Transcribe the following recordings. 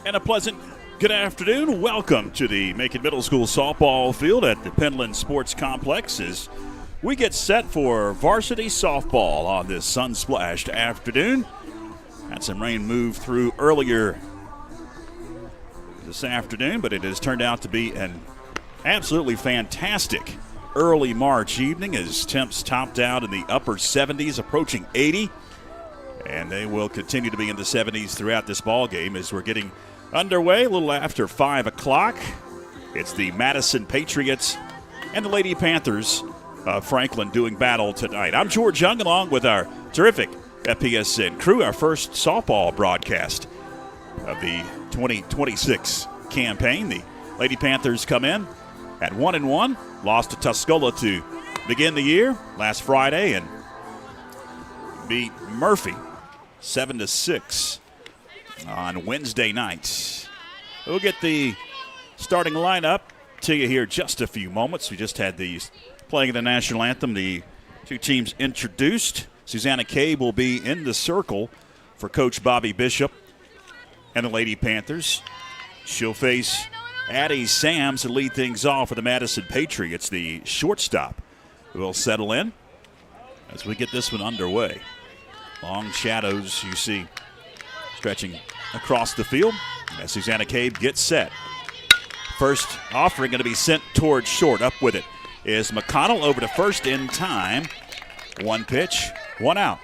And a pleasant good afternoon. Welcome to the Macon Middle School softball field at the Penland Sports Complex as we get set for varsity softball on this sun-splashed afternoon. Had some rain move through earlier this afternoon, but it has turned out to be an absolutely fantastic early March evening as temps topped out in the upper 70s, approaching 80. And they will continue to be in the 70s throughout this ball game as we're getting underway a little after 5 o'clock. It's the Madison Patriots and the Lady Panthers of Franklin doing battle tonight. I'm George Young along with our terrific FPSN crew, our first softball broadcast of the 2026 campaign. The Lady Panthers come in at 1-1, lost to Tuscola to begin the year last Friday and beat Murphy 7-6 on Wednesday night. We'll get the starting lineup to you here just a few moments. We just had these playing the national anthem. The two teams introduced. Susanna Cabe will be in the circle for Coach Bobby Bishop and the Lady Panthers. She'll face Addie Sams to lead things off for the Madison Patriots. The shortstop will settle in as we get this one underway. Long shadows you see stretching across the field as Susanna Cabe gets set. First offering going to be sent towards short. Up with it is McConnell over to first in time. One pitch, one out.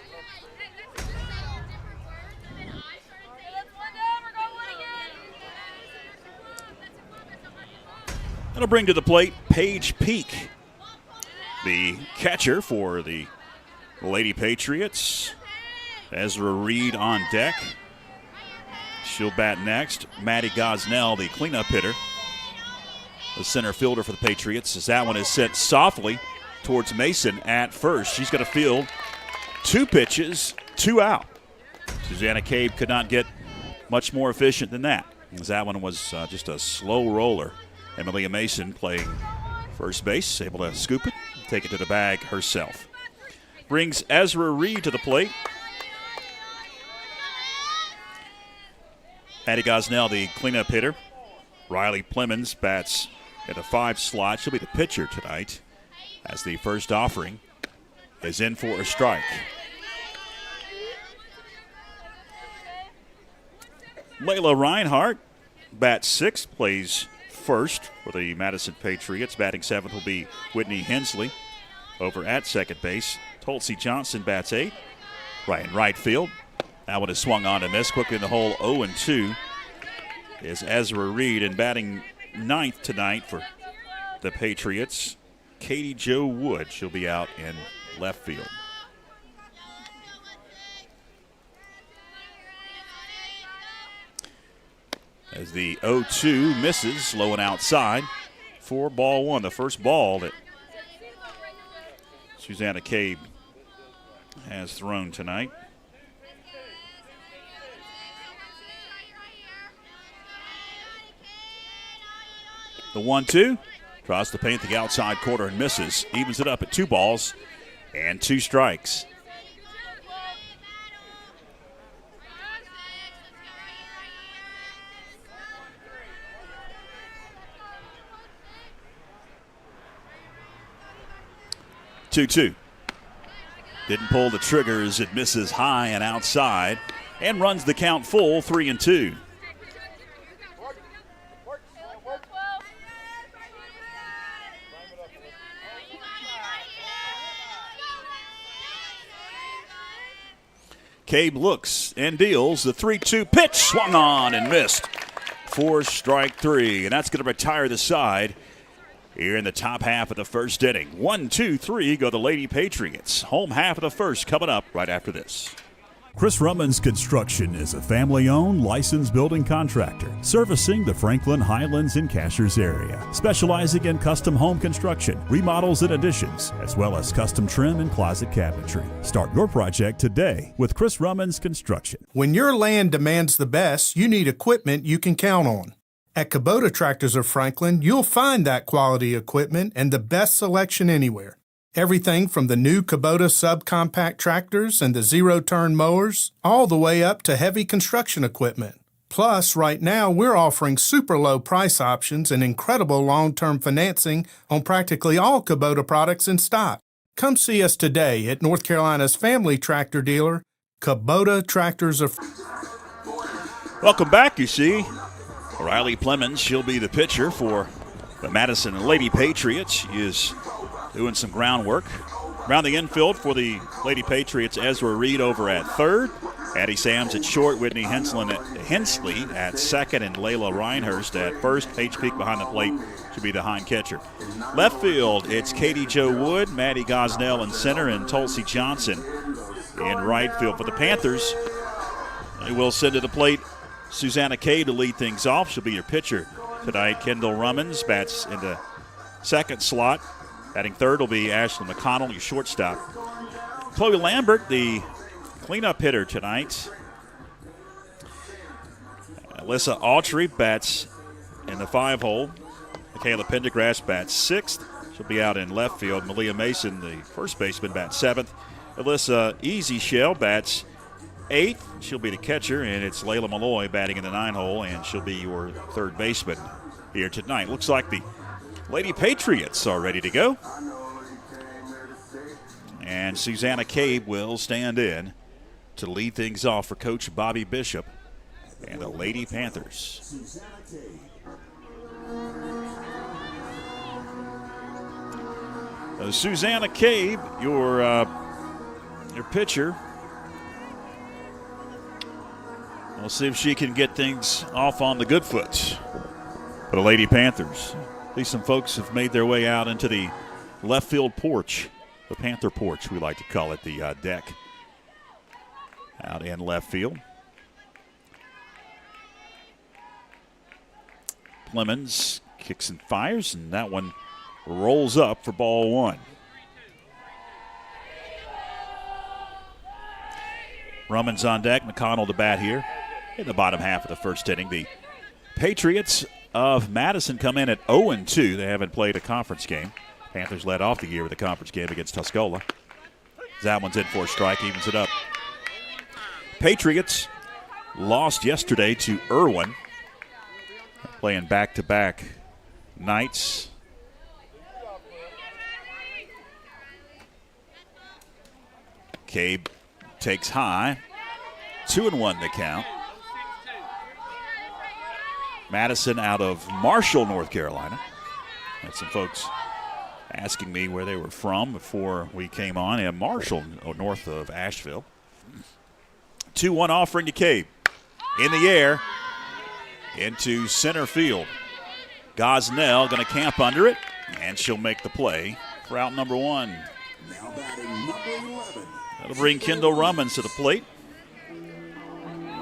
That'll bring to the plate Paige Peak, the catcher for the Lady Patriots. Ezra Reed on deck. She'll bat next. Maddie Gosnell, the cleanup hitter, the center fielder for the Patriots, as that one is sent softly towards Mason at first. She's going to field two pitches, two out. Susanna Cabe could not get much more efficient than that, as that one was just a slow roller. Emilia Mason playing first base, able to scoop it, take it to the bag herself. Brings Ezra Reed to the plate. Maddie Gosnell, the cleanup hitter. Riley Plemons bats at the 5 slot. She'll be the pitcher tonight as the first offering is in for a strike. Layla Reinhardt bats 6th, plays first for the Madison Patriots. Batting 7th will be Whitney Hensley over at second base. Tulsi Johnson bats 8th, right in right field. That one is swung on and missed. Quickly in the hole, 0-2 is Ezra Reed. And batting 9th tonight for the Patriots, Katie Jo Wood. She'll be out in left field. As the 0-2 misses, low and outside for ball one. The first ball that Susanna Cabe has thrown tonight. The 1-2 tries to paint the outside corner and misses. Evens it up at 2 balls and 2 strikes. Two. Didn't pull the trigger as it misses high and outside and runs the count full, 3-2. Cabe looks and deals. The 3-2 pitch swung on and missed for strike 3. And that's going to retire the side here in the top half of the first inning. 1-2-3 go the Lady Patriots. Home half of the first coming up right after this. Chris Rummins Construction is a family-owned, licensed building contractor servicing the Franklin, Highlands, and Cashers area, specializing in custom home construction, remodels and additions, as well as custom trim and closet cabinetry. Start your project today with Chris Rummins Construction. When your land demands the best, you need equipment you can count on. At Kubota Tractors of Franklin, you'll find that quality equipment and the best selection anywhere. Everything from the new Kubota subcompact tractors and the zero-turn mowers, all the way up to heavy construction equipment. Plus, right now, we're offering super low price options and incredible long-term financing on practically all Kubota products in stock. Come see us today at North Carolina's family tractor dealer, Kubota Tractors of... Welcome back. You see Riley Plemons, she'll be the pitcher for the Madison Lady Patriots. She is doing some groundwork. Around the infield for the Lady Patriots, Ezra Reed over at third. Addie Sams at short, Whitney Hensley at second, and Layla Reinhurst at first. Paige Peak behind the plate should be the hind catcher. Left field, it's Katie Jo Wood, Maddie Gosnell in center, and Tulsi Johnson in right field. For the Panthers, they will send to the plate Susanna Kay to lead things off. She'll be your pitcher tonight. Kendall Rummins bats in the second slot. Batting third will be Ashlyn McConnell, your shortstop. Chloe Lambert, the cleanup hitter tonight. Alyssa Autry bats in the 5-hole. Michaela Pendergrass bats sixth. She'll be out in left field. Malia Mason, the first baseman, bats seventh. Alyssa Easy Shell bats eighth. She'll be the catcher, and it's Layla Malloy batting in the 9-hole, and she'll be your third baseman here tonight. Looks like the Lady Patriots are ready to go. And Susanna Cabe will stand in to lead things off for Coach Bobby Bishop and the Lady Panthers. Susanna Cabe, your pitcher. We'll see if she can get things off on the good foot for the Lady Panthers. At least some folks have made their way out into the left field porch, the Panther porch, we like to call it, the deck out in left field. Plemons kicks and fires, and that one rolls up for ball one. Rummins on deck, McConnell to bat here in the bottom half of the first inning. The Patriots of Madison come in at 0-2. They haven't played a conference game. Panthers led off the year with a conference game against Tuscola. That one's in for a strike, evens it up. Patriots lost yesterday to Irwin, playing back-to-back nights. Cabe takes high. 2-1 the count. Madison out of Marshall, North Carolina. Had some folks asking me where they were from before we came on. Yeah, Marshall, north of Asheville. 2-1 offering to Cabe. In the air, into center field. Gosnell going to camp under it, and she'll make the play for out number one. Now batting number 11. That'll bring Kendall Rummins to the plate.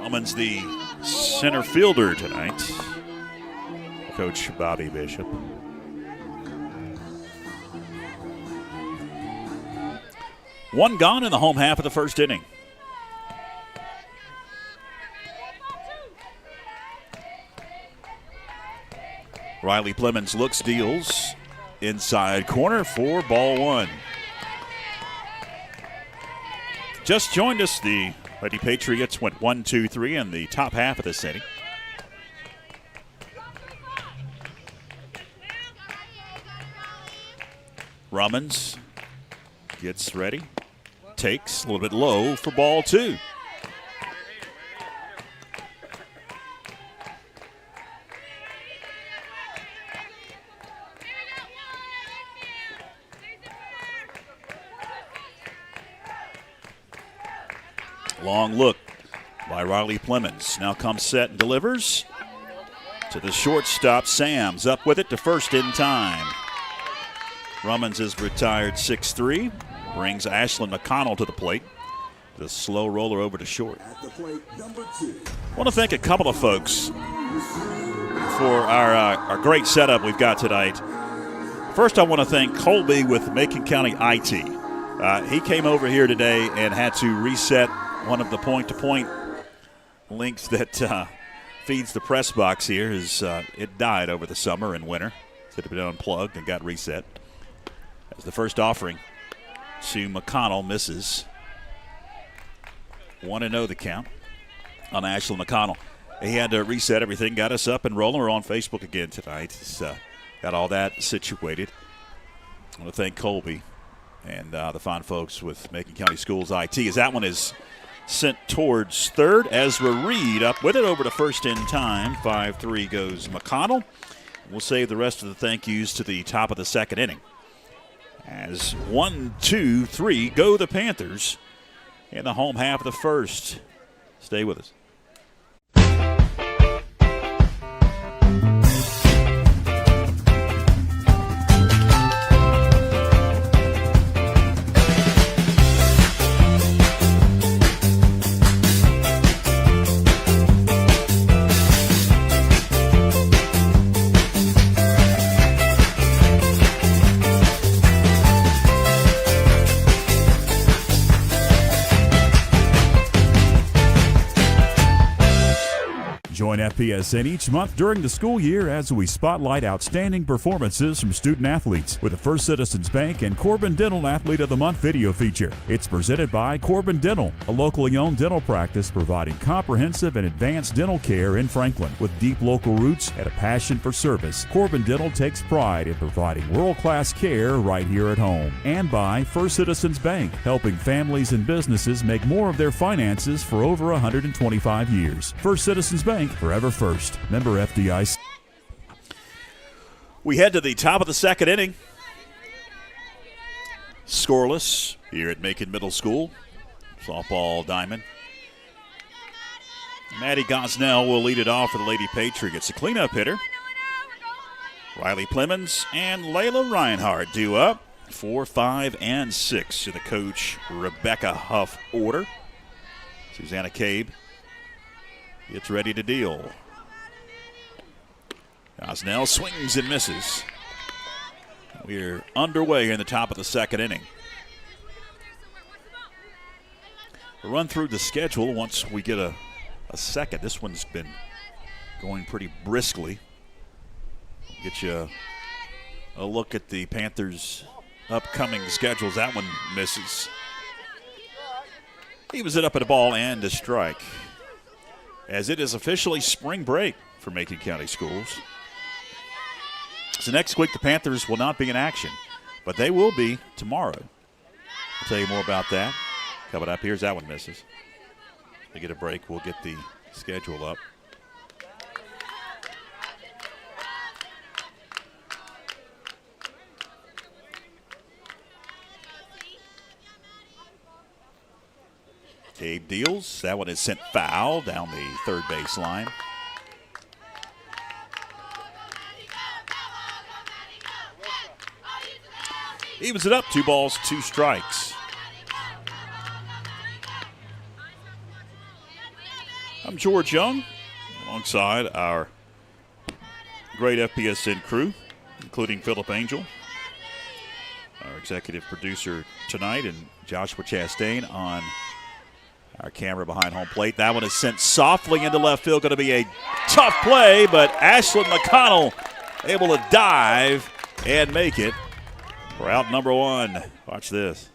Rummins the center fielder tonight. Coach Bobby Bishop. One gone in the home half of the first inning. Riley Plemons looks, deals inside corner for ball one. Just joined us, the Lady Patriots went 1-2-3 in the top half of this inning. Rummins gets ready, takes a little bit low for ball two. Long look by Riley Plemons. Now comes set and delivers to the shortstop. Sams up with it to first in time. Rummins is retired 6-3. Brings Ashlyn McConnell to the plate. The slow roller over to short. At the plate, number 2. I want to thank a couple of folks for our great setup we've got tonight. First, I want to thank Colby with Macon County IT. He came over here today and had to reset one of the point-to-point links that feeds the press box here. It died over the summer and winter. It had been unplugged and got reset. As the first offering to McConnell misses. 1-0 the count on Ashley McConnell. he had to reset everything, got us up and rolling. We're on Facebook again tonight. It's, got all that situated. I want to thank Colby and the fine folks with Macon County Schools IT, as that one is sent towards third. Ezra Reed up with it over to first in time. 5-3 goes McConnell. We'll save the rest of the thank yous to the top of the second inning. As 1, 2, 3 go the Panthers in the home half of the first. Stay with us. Join FPSN each month during the school year as we spotlight outstanding performances from student athletes with the First Citizens Bank and Corbin Dental Athlete of the Month video feature. It's presented by Corbin Dental, a locally owned dental practice providing comprehensive and advanced dental care in Franklin. With deep local roots and a passion for service, Corbin Dental takes pride in providing world-class care right here at home. And by First Citizens Bank, helping families and businesses make more of their finances for over 125 years. First Citizens Bank, forever first. Member FDIC. We head to the top of the second inning. Scoreless here at Macon Middle School. Softball diamond. Maddie Gosnell will lead it off for the Lady Patriots. A cleanup hitter. Riley Plemons and Layla Reinhardt due up. 4, 5, and 6 in the coach Rebecca Huff order. Susanna Cabe gets ready to deal. Gosnell swings and misses. We're underway in the top of the second inning. We'll run through the schedule once we get a second. This one's been going pretty briskly. Get you a look at the Panthers' upcoming schedules. That one misses. He was it up at a ball and a strike, as it is officially spring break for Macon County Schools. So next week the Panthers will not be in action, but they will be tomorrow. I'll tell you more about that. Coming up, here's that one misses. We get a break, we'll get the schedule up. Gabe deals. That one is sent foul down the third base line. Evens it up. 2 balls, 2 strikes. I'm George Young, alongside our great FPSN crew, including Phillip Angel, our executive producer tonight, and Joshua Chastain on our camera behind home plate. That one is sent softly into left field. Going to be a tough play, but Ashlyn McConnell able to dive and make it for out number 1. Watch this.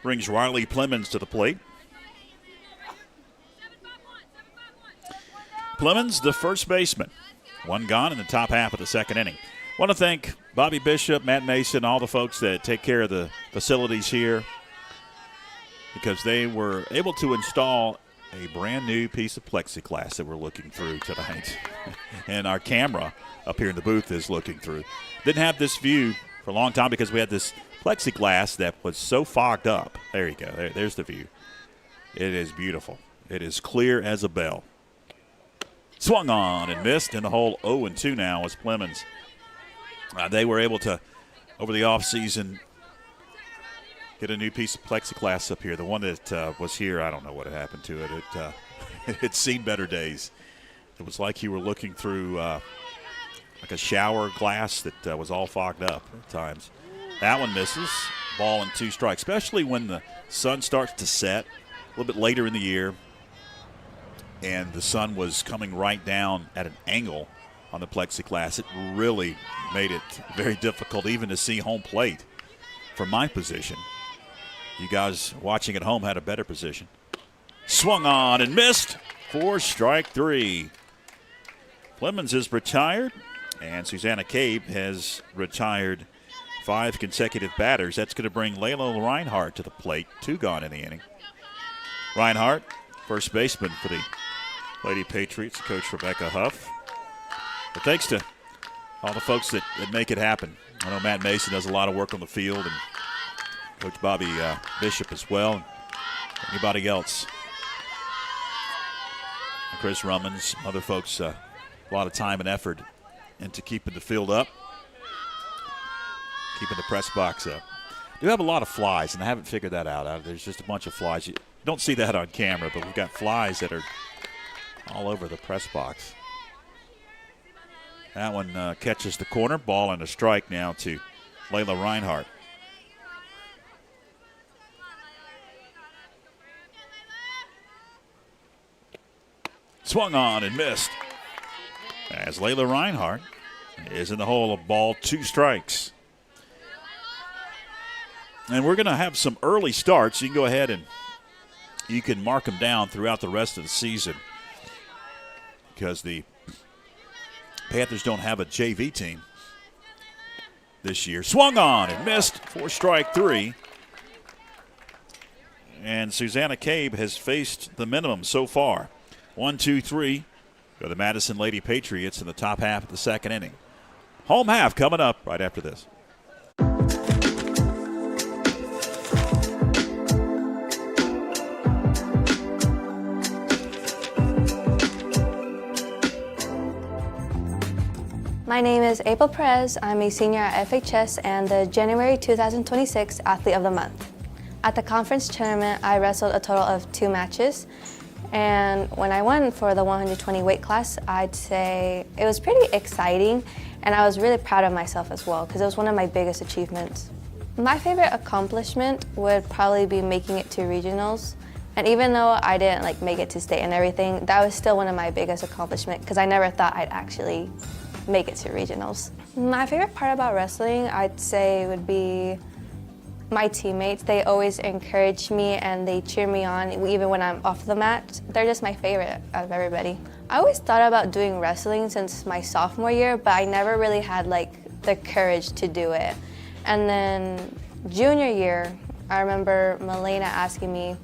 Brings Riley Plemons to the plate. Plemons, the first baseman. 1 gone in the top half of the second inning. Want to thank Bobby Bishop, Matt Mason, all the folks that take care of the facilities here, because they were able to install a brand new piece of plexiglass that we're looking through tonight. And our camera up here in the booth is looking through. Didn't have this view for a long time because we had this plexiglass that was so fogged up. There you go. There's the view. It is beautiful. It is clear as a bell. Swung on and missed in the hole. 0-2 now as Plemons. They were able to, over the offseason, get a new piece of plexiglass up here. The one that was here, I don't know what had happened to it. It had seen better days. It was like you were looking through like a shower glass that was all fogged up at times. That one misses. Ball and 2 strikes, especially when the sun starts to set a little bit later in the year and the sun was coming right down at an angle on the plexiglass. It really made it very difficult even to see home plate from my position. You guys watching at home had a better position. Swung on and missed for strike 3. Clemens is retired, and Susanna Cabe has retired 5 consecutive batters. That's going to bring Layla Reinhardt to the plate. 2 gone in the inning. Reinhardt, first baseman for the Lady Patriots, Coach Rebecca Huff. But thanks to all the folks that make it happen. I know Matt Mason does a lot of work on the field, and Coach Bobby Bishop as well. And anybody else. Chris Rummins, other folks, a lot of time and effort into keeping the field up, keeping the press box up. We have a lot of flies, and I haven't figured that out. There's just a bunch of flies. You don't see that on camera, but we've got flies that are all over the press box. That one catches the corner. Ball and a strike now to Layla Reinhardt. Swung on and missed. As Layla Reinhardt is in the hole of ball, 2 strikes. And we're going to have some early starts. You can go ahead and you can mark them down throughout the rest of the season because the Panthers don't have a JV team this year. Swung on and missed for strike 3. And Susanna Cabe has faced the minimum so far. 1, 2, 3 for the Madison Lady Patriots in the top half of the second inning. Home half coming up right after this. My name is April Perez. I'm a senior at FHS and the January 2026 Athlete of the Month. At the conference tournament, I wrestled a total of 2 matches. And when I won for the 120 weight class, I'd say it was pretty exciting, and I was really proud of myself as well because it was one of my biggest achievements. My favorite accomplishment would probably be making it to regionals. And even though I didn't make it to state and everything, that was still one of my biggest accomplishments because I never thought I'd actually make it to regionals. My favorite part about wrestling, I'd say, would be my teammates. They always encourage me and they cheer me on even when I'm off the mat. They're just my favorite out of everybody. I always thought about doing wrestling since my sophomore year, but I never really had the courage to do it. And then junior year, I remember Milena asking me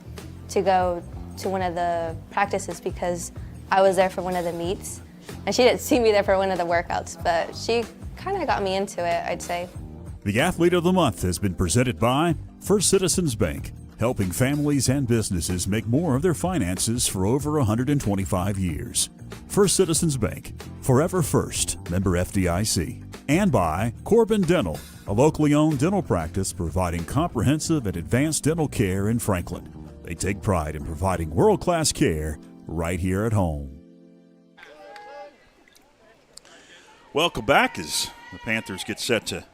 to go to one of the practices because I was there for one of the meets. And she didn't see me there for one of the workouts, but she kind of got me into it, I'd say. The Athlete of the Month has been presented by First Citizens Bank, helping families and businesses make more of their finances for over 125 years. First Citizens Bank, forever first, member FDIC. And by Corbin Dental, a locally owned dental practice providing comprehensive and advanced dental care in Franklin. They take pride in providing world-class care right here at home. Welcome back as the Panthers get set to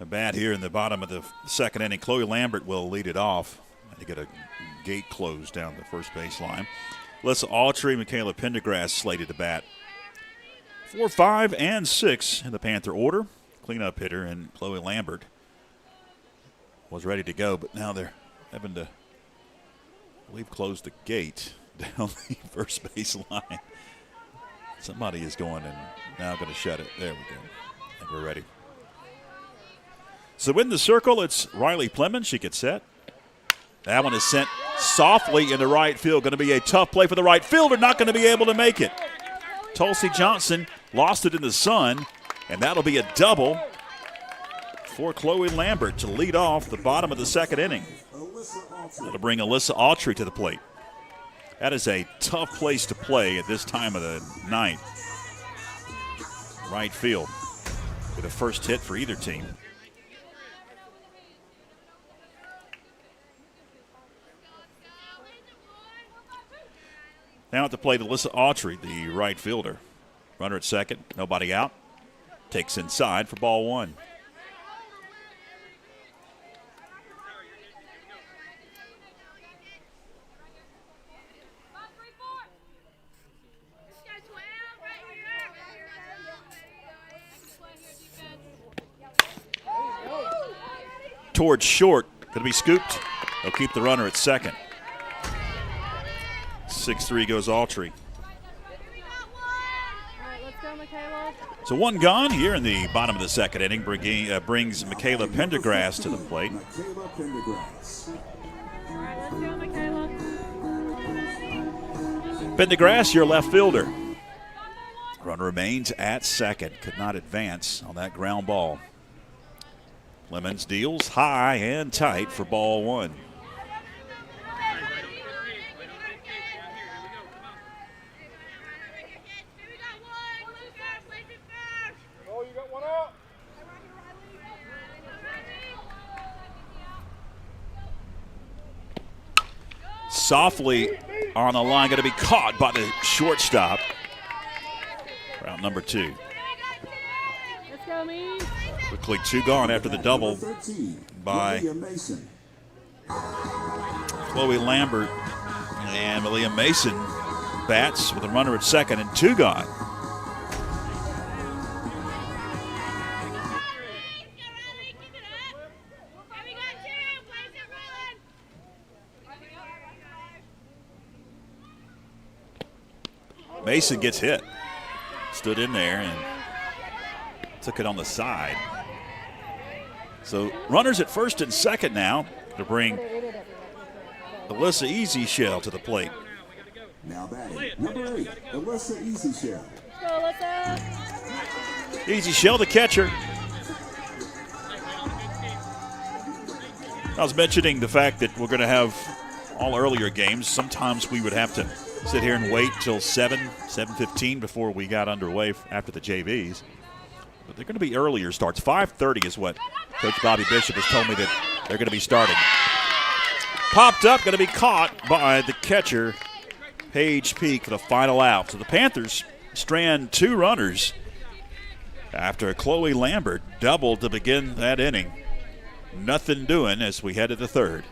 bat here in the bottom of the second inning. Chloe Lambert will lead it off to get a gate closed down the first baseline. Alyssa Autry, Michaela Pendergrass slated to bat. 4, 5, and 6 in the Panther order. Cleanup hitter and Chloe Lambert was ready to go, but now they're having to, I believe, close the gate down the first baseline. Somebody is going and now going to shut it. There we go. I think we're ready. So in the circle, it's Riley Plemons. She gets set. That one is sent softly into right field. Going to be a tough play for the right fielder. Not going to be able to make it. Tulsi Johnson lost it in the sun, and that'll be a double for Chloe Lambert to lead off the bottom of the second inning. That'll bring Alyssa Autry to the plate. That is a tough place to play at this time of the night. Right field with a first hit for either team. Now at the plate, Alyssa Autry, the right fielder. Runner at second, nobody out. Takes inside for ball 1. Towards short, going to be scooped They'll keep the runner at second. 6-3 goes Autry. So one gone here in the bottom of the second inning, brings Michaela Pendergrass to the plate. Michaela Pendergrass. Pendergrass, your left fielder. Runner remains at second. Could not advance on that ground ball. Lemons deals high and tight for ball one. Softly on the line, going to be caught by the shortstop. Round number 2. Let's go, me. Quickly 2 gone after the double by Chloe Lambert, and Malia Mason bats with a runner at second and 2 gone. Mason gets hit. Stood in there and took it on the side. So runners at first and second now to bring Alyssa Easyshell to the plate. Now batting, number 8, Alyssa Easyshell. Go, Alyssa. Easyshell, the catcher. I was mentioning the fact that we're going to have all earlier games. Sometimes we would have to sit here and wait till 7:15 before we got underway after the JVs. But they're going to be earlier starts. 5:30 is what Coach Bobby Bishop has told me that they're going to be starting. Popped up, going to be caught by the catcher, Paige Peak, for the final out. So the Panthers strand 2 runners after Chloe Lambert doubled to begin that inning. Nothing doing as we head to the third.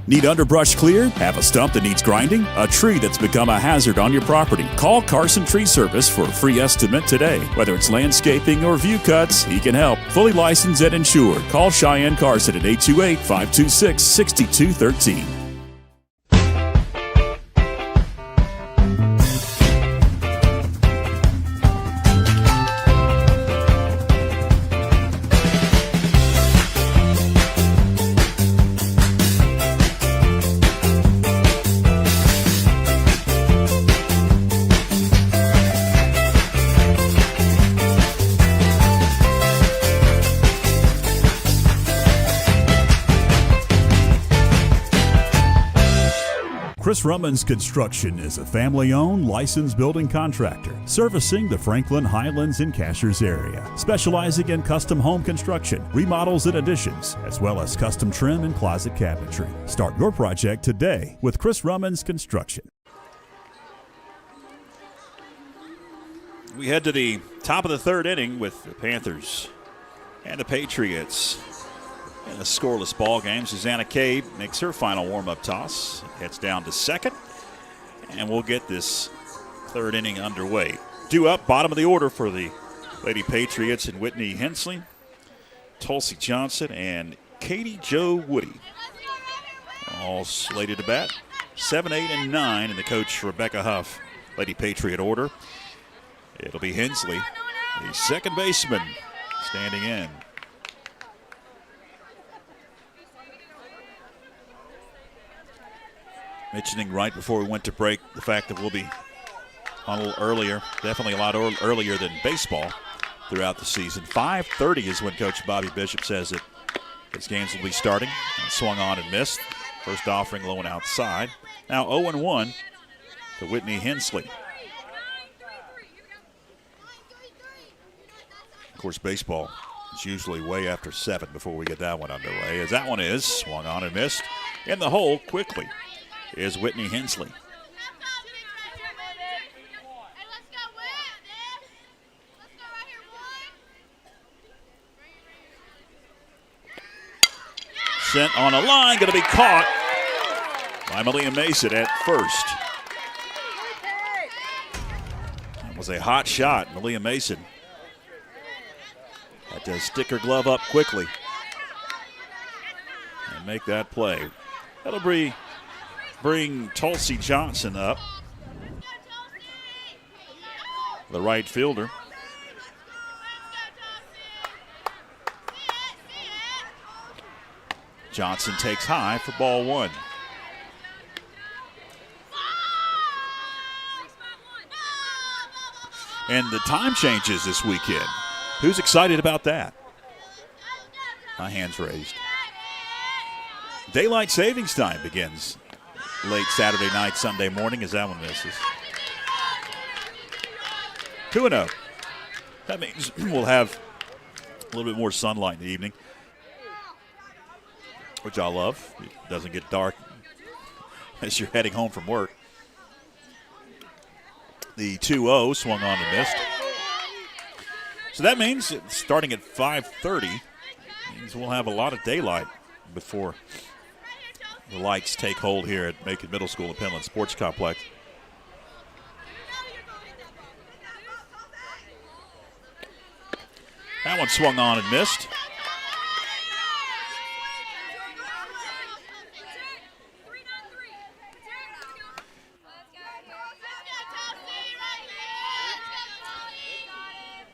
Need underbrush cleared? Have a stump that needs grinding? A tree that's become a hazard on your property? Call Carson Tree Service for a free estimate today. Whether it's landscaping or view cuts, he can help. Fully licensed and insured. Call Cheyenne Carson at 828-526-6213. Chris Rummans Construction is a family-owned, licensed building contractor servicing the Franklin, Highlands, and Cashers area, specializing in custom home construction, remodels and additions, as well as custom trim and closet cabinetry. Start your project today with Chris Rummans Construction. We head to the top of the third inning with the Panthers and the Patriots. In a scoreless ball game, Susanna Cade makes her final warm-up toss. Heads down to second, and we'll get this third inning underway. Due up, bottom of the order for the Lady Patriots and Whitney Hensley, Tulsi Johnson, and Katie Jo Woody. All slated to bat. 7, 8, and 9 in the coach Rebecca Huff Lady Patriot order. It'll be Hensley, the second baseman, standing in. Mentioning right before we went to break the fact that we'll be on a little earlier, definitely a lot earlier than baseball throughout the season. 5:30 is when Coach Bobby Bishop says that his games will be starting. And swung on and missed. First offering low and outside. Now 0-1 to Whitney Hensley. Of course, baseball is usually way after 7 before we get that one underway. As that one is swung on and missed. In the hole quickly is Whitney Hensley. Sent on a line, going to be caught by Malia Mason at first. That was a hot shot. Malia Mason had to stick her glove up quickly. and make that play. That'll bring Tulsi Johnson up, the right fielder. Johnson takes high for ball one. And the time changes this weekend. Who's excited about that? My hand's raised. Daylight savings time begins late Saturday night, Sunday morning as that one misses. 2-0. That means we'll have a little bit more sunlight in the evening, which I love. It doesn't get dark as you're heading home from work. The 2-0 swung on and missed. So that means starting at 5:30, means we'll have a lot of daylight before the lights take hold here at Macon Middle School and Penland Sports Complex. That one swung on and missed.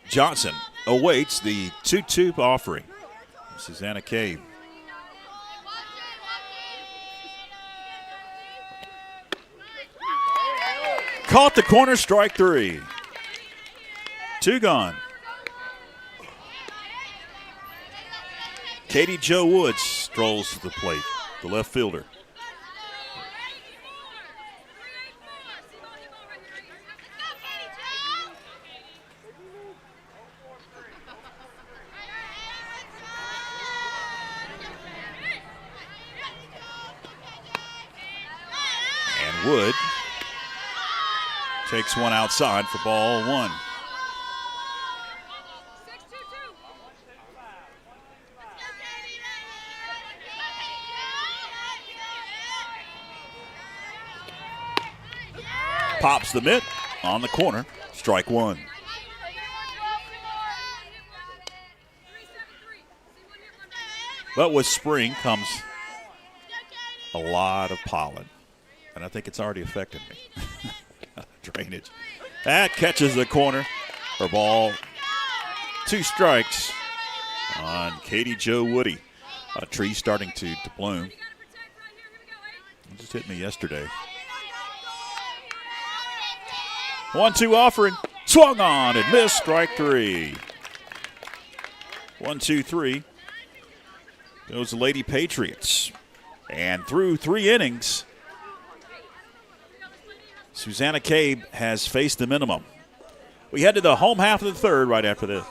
Johnson awaits the 2-2 offering. Susanna Cave. Caught the corner, strike three. Two gone. Katie Jo Woods strolls to the plate, the left fielder. Wood takes one outside for ball one. Pops the mitt on the corner, strike one. But with spring comes a lot of pollen. And I think it's already affected me. Drainage. That catches the corner for ball. Two strikes on Katie Jo Woody. A tree starting to bloom. It just hit me yesterday. 1-2 offering. Swung on and missed. Strike three. 1-2-3. Goes the Lady Patriots. And through 3 innings, Susanna Cabe has faced the minimum. We head to the home half of the third right after this.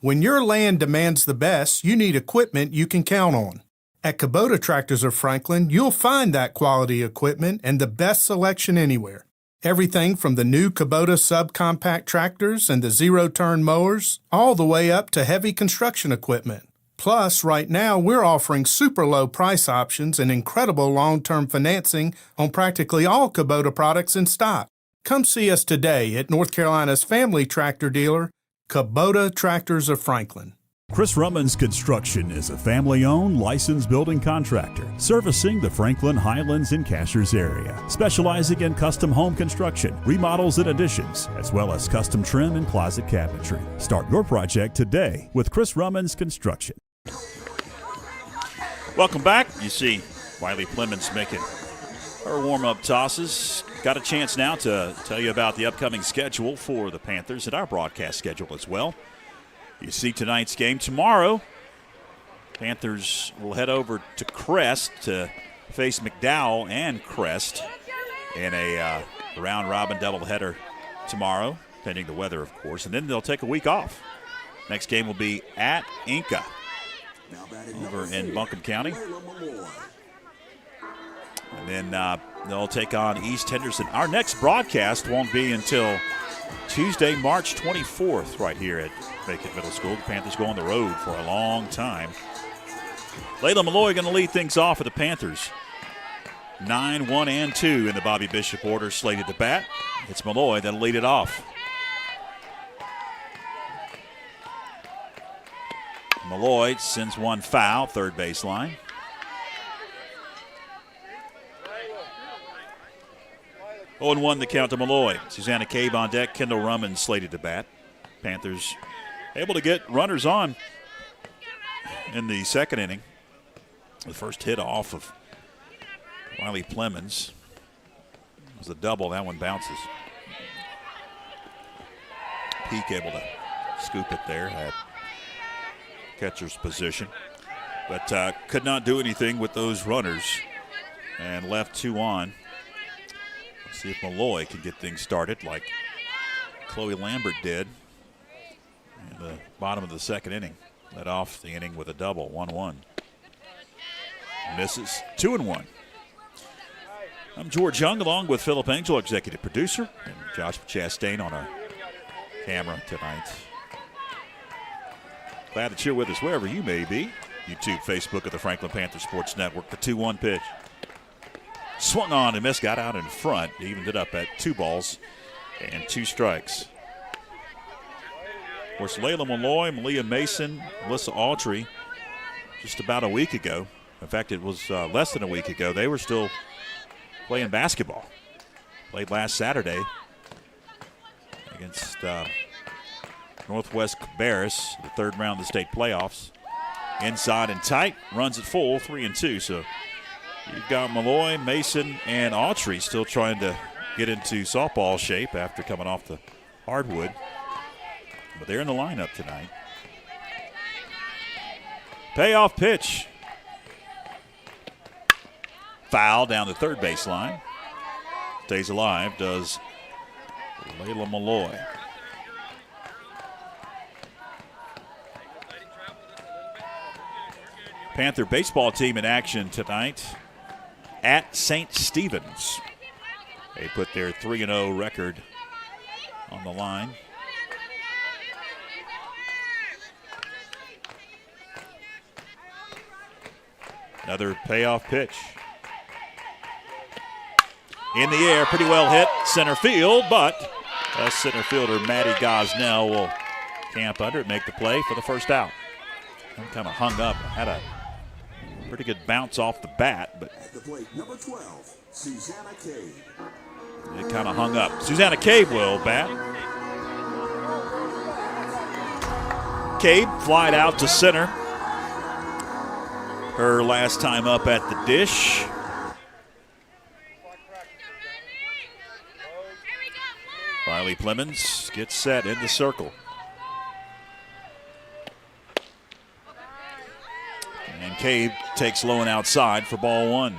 When your land demands the best, you need equipment you can count on. At Kubota Tractors of Franklin, you'll find that quality equipment and the best selection anywhere. Everything from the new Kubota subcompact tractors and the zero-turn mowers, all the way up to heavy construction equipment. Plus, right now, we're offering super low price options and incredible long-term financing on practically all Kubota products in stock. Come see us today at North Carolina's family tractor dealer, Kubota Tractors of Franklin. Chris Rummans Construction is a family-owned, licensed building contractor servicing the Franklin, Highlands, and Cashers area, specializing in custom home construction, remodels and additions, as well as custom trim and closet cabinetry. Start your project today with Chris Rummans Construction. Welcome back. You see Wiley Clemens making her warm-up tosses. Got a chance now to tell you about the upcoming schedule for the Panthers and our broadcast schedule as well. You see tonight's game. Tomorrow, Panthers will head over to Crest to face McDowell and Crest in a round-robin doubleheader tomorrow, pending the weather, of course. And then they'll take a week off. Next game will be at Inca over in Buncombe County. And then they'll take on East Henderson. Our next broadcast won't be until Tuesday, March 24th, right here at Macon Middle School. The Panthers go on the road for a long time. Layla Malloy going to lead things off for the Panthers. 9, 1, and 2 in the Bobby Bishop order slated to bat. It's Malloy that'll lead it off. Malloy sends one foul, third baseline. 0-1 the count to Malloy. Susanna Cave on deck. Kendall Rumman slated to bat. Panthers able to get runners on in the second inning. The first hit off of Riley Plemons was a double. That one bounces. Peak able to scoop it there at catcher's position, but could not do anything with those runners and left 2 on. Let's see if Malloy can get things started like Chloe Lambert did in the bottom of the second inning. Led off the inning with a double, 1-1. Misses, 2-1. I'm George Young, along with Phillip Angel, executive producer, and Josh Chastain on our camera tonight. Glad that you're with us wherever you may be. YouTube, Facebook of the Franklin Panther Sports Network. The 2-1 pitch. Swung on and missed, got out in front. Evened it up at 2 balls and 2 strikes. Of course, Layla Malloy, Malia Mason, Melissa Autry, just about a week ago. In fact, it was less than a week ago. They were still playing basketball. Played last Saturday against Northwest Cabarrus, the 3rd round of the state playoffs. Inside and tight, runs it full, 3-2. So you've got Malloy, Mason, and Autry still trying to get into softball shape after coming off the hardwood. But they're in the lineup tonight. Payoff pitch. Foul down the third baseline. Stays alive, does Layla Malloy. Panther baseball team in action tonight at St. Stephen's. They put their 3-0 record on the line. Another payoff pitch. In the air, pretty well hit center field, but center fielder Maddie Gosnell will camp under it, make the play for the first out. Kind of hung up, had a pretty good bounce off the bat, but At the plate, number 12, Susanna Cave. it kind of hung up. Susanna Cave will bat. Cave flied out to center. Her last time up at the dish. Riley Plemons gets set in the circle. And Cave takes low and outside for ball 1.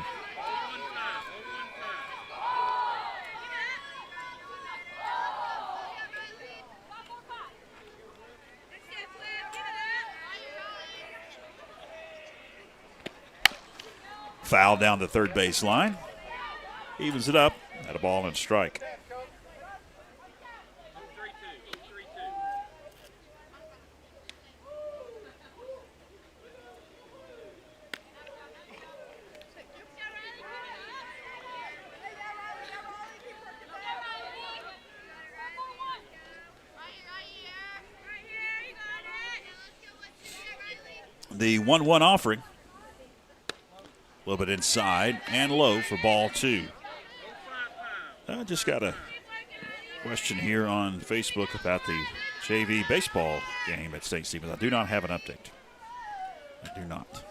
Foul down the third baseline. Evens it up at a ball and strike. The 1-1 offering. A little bit inside and low for ball 2. I just got a question here on Facebook about the JV baseball game at St. Stephen's. I do not have an update. I do not.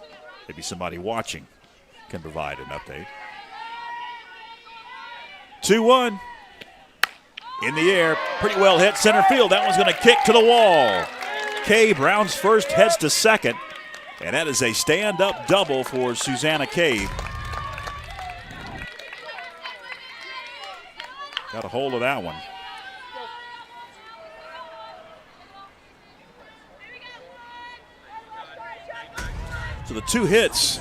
Maybe somebody watching can provide an update. 2-1. In the air, pretty well hit center field. That one's going to kick to the wall. Cave rounds first, heads to second. And that is a stand-up double for Susanna Cave. Got a hold of that one. So the 2 hits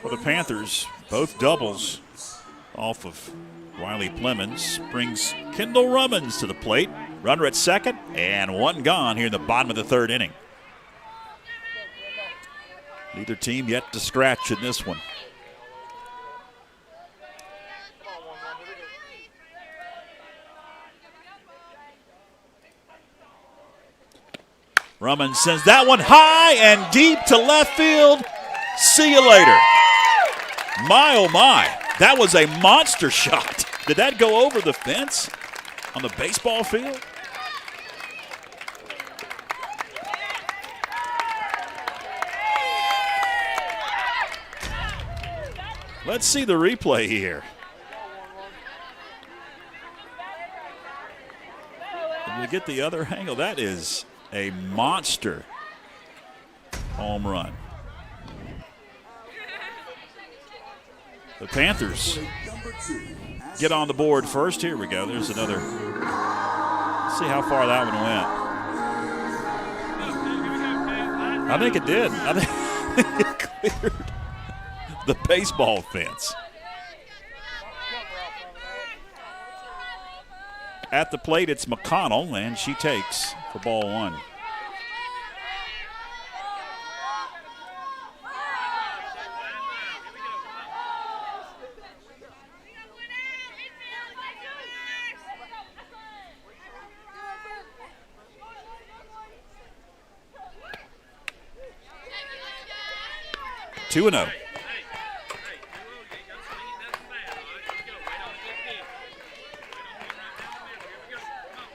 for the Panthers, both doubles off of Riley Plemons, brings Kendall Rummins to the plate. Runner at second, and 1 gone here in the bottom of the 3rd inning. Neither team yet to scratch in this one. Rumman sends that one high and deep to left field. See you later. My, oh my, that was a monster shot. Did that go over the fence on the baseball field? Let's see the replay here. Did we get the other angle? That is a monster home run. The Panthers get on the board first. Here we go. There's another. Let's see how far that one went. I think it did. I think it cleared the baseball fence. At the plate, it's McConnell, and she takes for ball one. Two and 0. I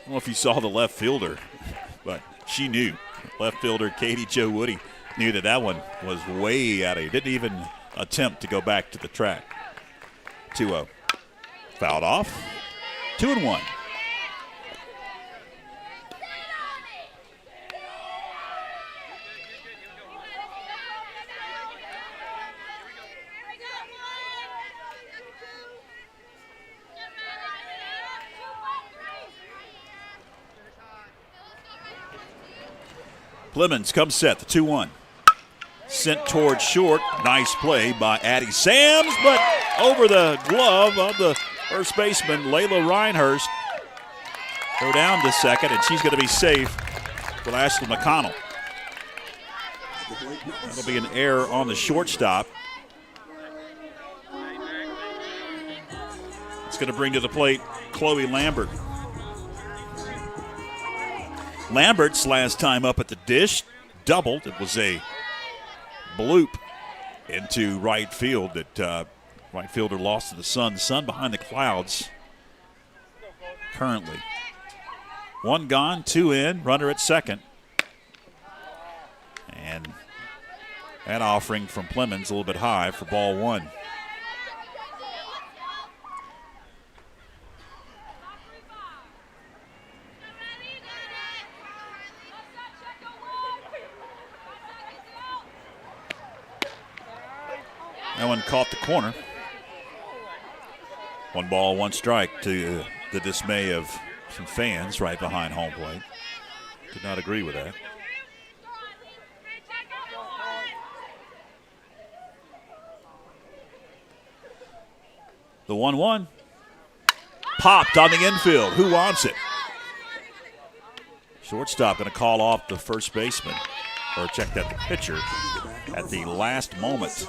don't know if you saw the left fielder, but she knew. Left fielder Katie Jo Woody knew that one was way out of here. Didn't even attempt to go back to the track. 2-0. Fouled off. 2-1. Clemens comes set, the 2-1. Sent towards short. Nice play by Addie Sams, but over the glove of the first baseman, Layla Reinhurst. Go down to second, and she's going to be safe with Ashley McConnell. That'll be an error on the shortstop. It's going to bring to the plate Chloe Lambert. Lambert's last time up at the dish doubled. It was a bloop into right field that right fielder lost to the sun. The sun behind the clouds currently. One gone, two in, runner at second. And that offering from Clemens a little bit high for ball one. That one caught the corner. One ball, one strike to the dismay of some fans right behind home plate. Did not agree with that. The 1-1. Popped on the infield. Who wants it? Shortstop going to call off the first baseman, or check that the pitcher at the last moment.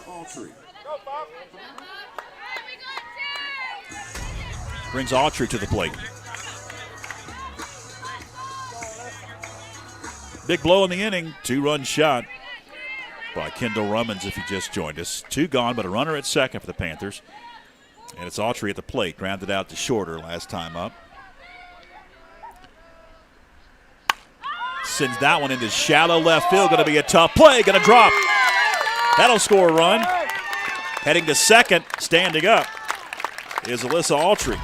Brings Autry to the plate. Big blow in the inning. 2-run shot by Kendall Rummins if he just joined us. Two gone, but a runner at second for the Panthers. And it's Autry at the plate. Grounded out to shorter last time up. Sends that one into shallow left field. Going to be a tough play. Going to drop. That'll score a run. Heading to second, standing up, is Alyssa Autry.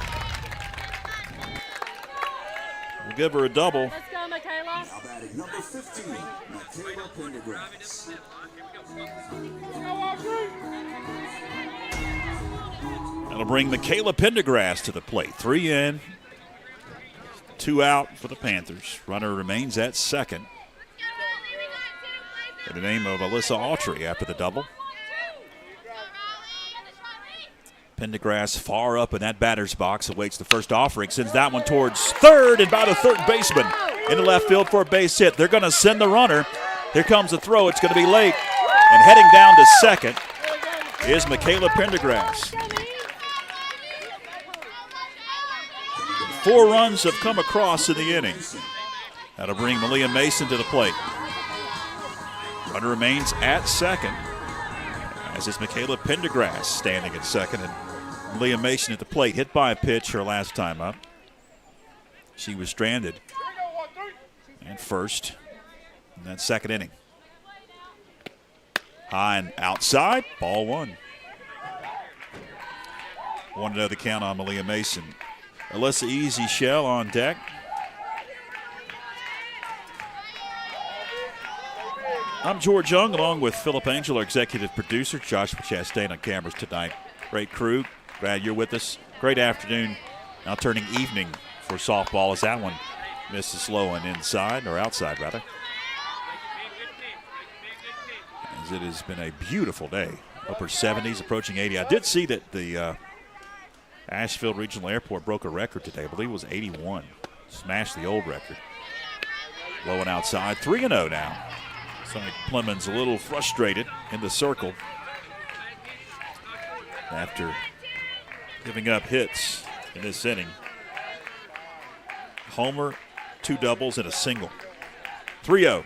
We'll give her a double. Let's go, Michaela. Now batting number 15, Michaela Pendergrass. That'll bring Michaela Pendergrass to the plate. 3 in, 2 out for the Panthers. Runner remains at second. In the name of Alyssa Autry after the double. Pendergrass far up in that batter's box, awaits the first offering, sends that one towards third, and by the third baseman into left field for a base hit. They're going to send the runner. Here comes the throw. It's going to be late. And heading down to second is Michaela Pendergrass. 4 runs have come across in the inning. That'll bring Malia Mason to the plate. Runner remains at second, as is Michaela Pendergrass standing at second. And Leah Mason at the plate, hit by a pitch her last time up. She was stranded at first in that second inning. High and outside, ball one. 1-0 the count on Malia Mason. Alyssa Easy Shell on deck. I'm George Young, along with Phillip Angel, our executive producer. Joshua Chastain on cameras tonight. Great crew. Glad you're with us. Great afternoon. Now turning evening for softball as that one misses low and inside, or outside rather. As it has been a beautiful day. Upper 70s, approaching 80. I did see that the Asheville Regional Airport broke a record today. I believe it was 81. Smashed the old record. Low and outside. 3-0 now. So Clemens a little frustrated in the circle after giving up hits in this inning. Homer, 2 doubles, and a single. 3-0.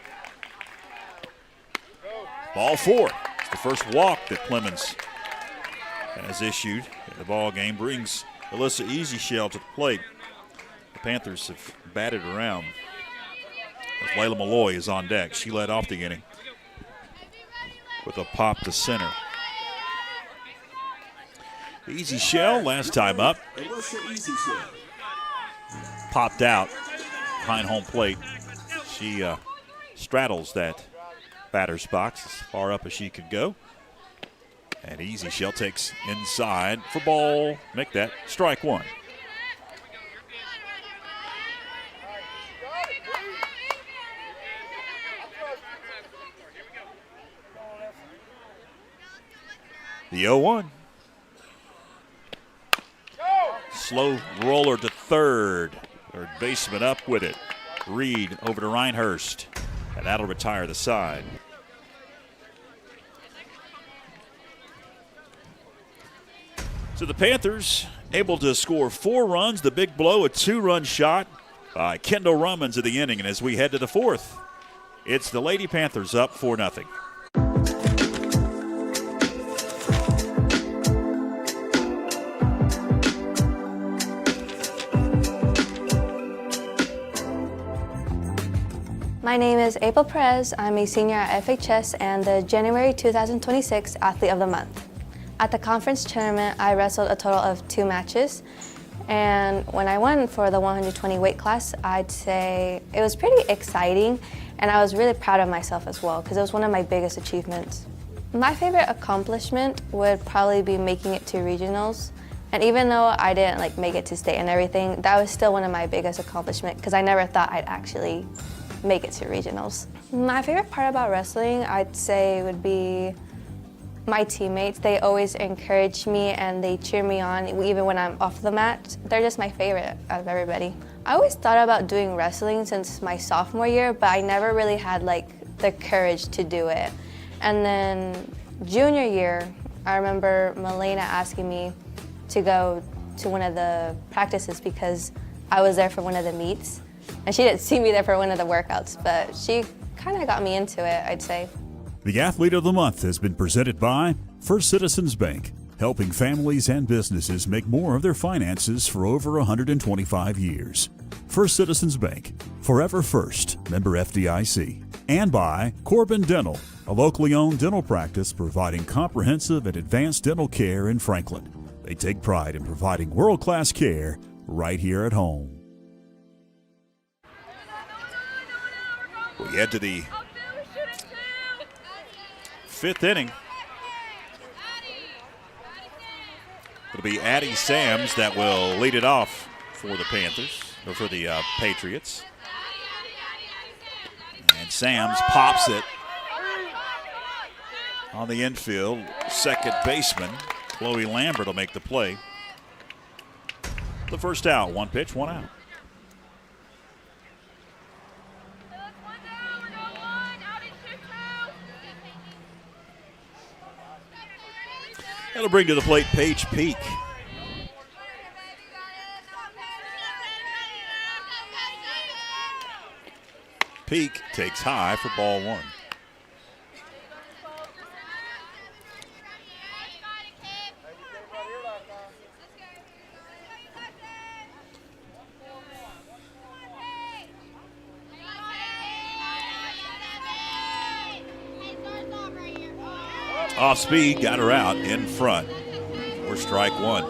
Ball 4. It's the first walk that Clemens has issued in the ball game. Brings Alyssa Easy Shell to the plate. The Panthers have batted around. As Layla Malloy is on deck. She led off the inning with a pop to center. Easy Shell, last time up, popped out behind home plate. She straddles that batter's box as far up as she could go. And Easy Shell takes inside for ball. Make that strike one. The 0-1. Slow roller to third. Third baseman up with it. Reed over to Reinhurst. And that'll retire the side. So the Panthers able to score 4 runs. The big blow, a 2-run shot by Kendall Rummins of the inning. And as we head to the 4th, it's the Lady Panthers up 4-0. My name is April Perez. I'm a senior at FHS and the January 2026 Athlete of the Month. At the conference tournament, I wrestled a total of 2 matches. And when I won for the 120 weight class, I'd say it was pretty exciting. And I was really proud of myself as well, because it was one of my biggest achievements. My favorite accomplishment would probably be making it to regionals. And even though I didn't make it to state and everything, that was still one of my biggest accomplishments, because I never thought I'd actually make it to regionals. My favorite part about wrestling, I'd say, would be my teammates. They always encourage me and they cheer me on even when I'm off the mat. They're just my favorite out of everybody. I always thought about doing wrestling since my sophomore year, but I never really had the courage to do it. And then junior year, I remember Milena asking me to go to one of the practices because I was there for one of the meets. And she didn't see me there for one of the workouts, but she kind of got me into it, I'd say. The Athlete of the Month has been presented by First Citizens Bank, helping families and businesses make more of their finances for over 125 years. First Citizens Bank, forever first, member FDIC. And by Corbin Dental, a locally owned dental practice providing comprehensive and advanced dental care in Franklin. They take pride in providing world-class care right here at home. We head to the 5th inning. It'll be Addie Sams that will lead it off for the Panthers, or for the Patriots. And Sams pops it on the infield. Second baseman, Chloe Lambert, will make the play. The first out, 1 pitch, 1 out. That'll bring to the plate Paige Peak. Peak takes high for ball 1. Off speed, got her out in front for strike one.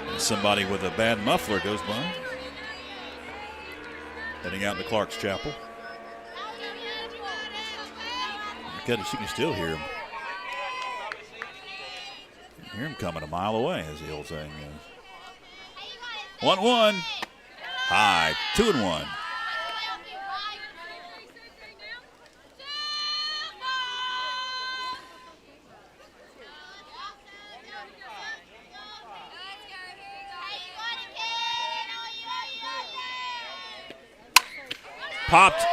And somebody with a bad muffler goes by. Heading out to Clark's Chapel. My goodness, you can still hear him. You can hear him coming a mile away, as the old saying is. 1-1. High, 2-1. Popped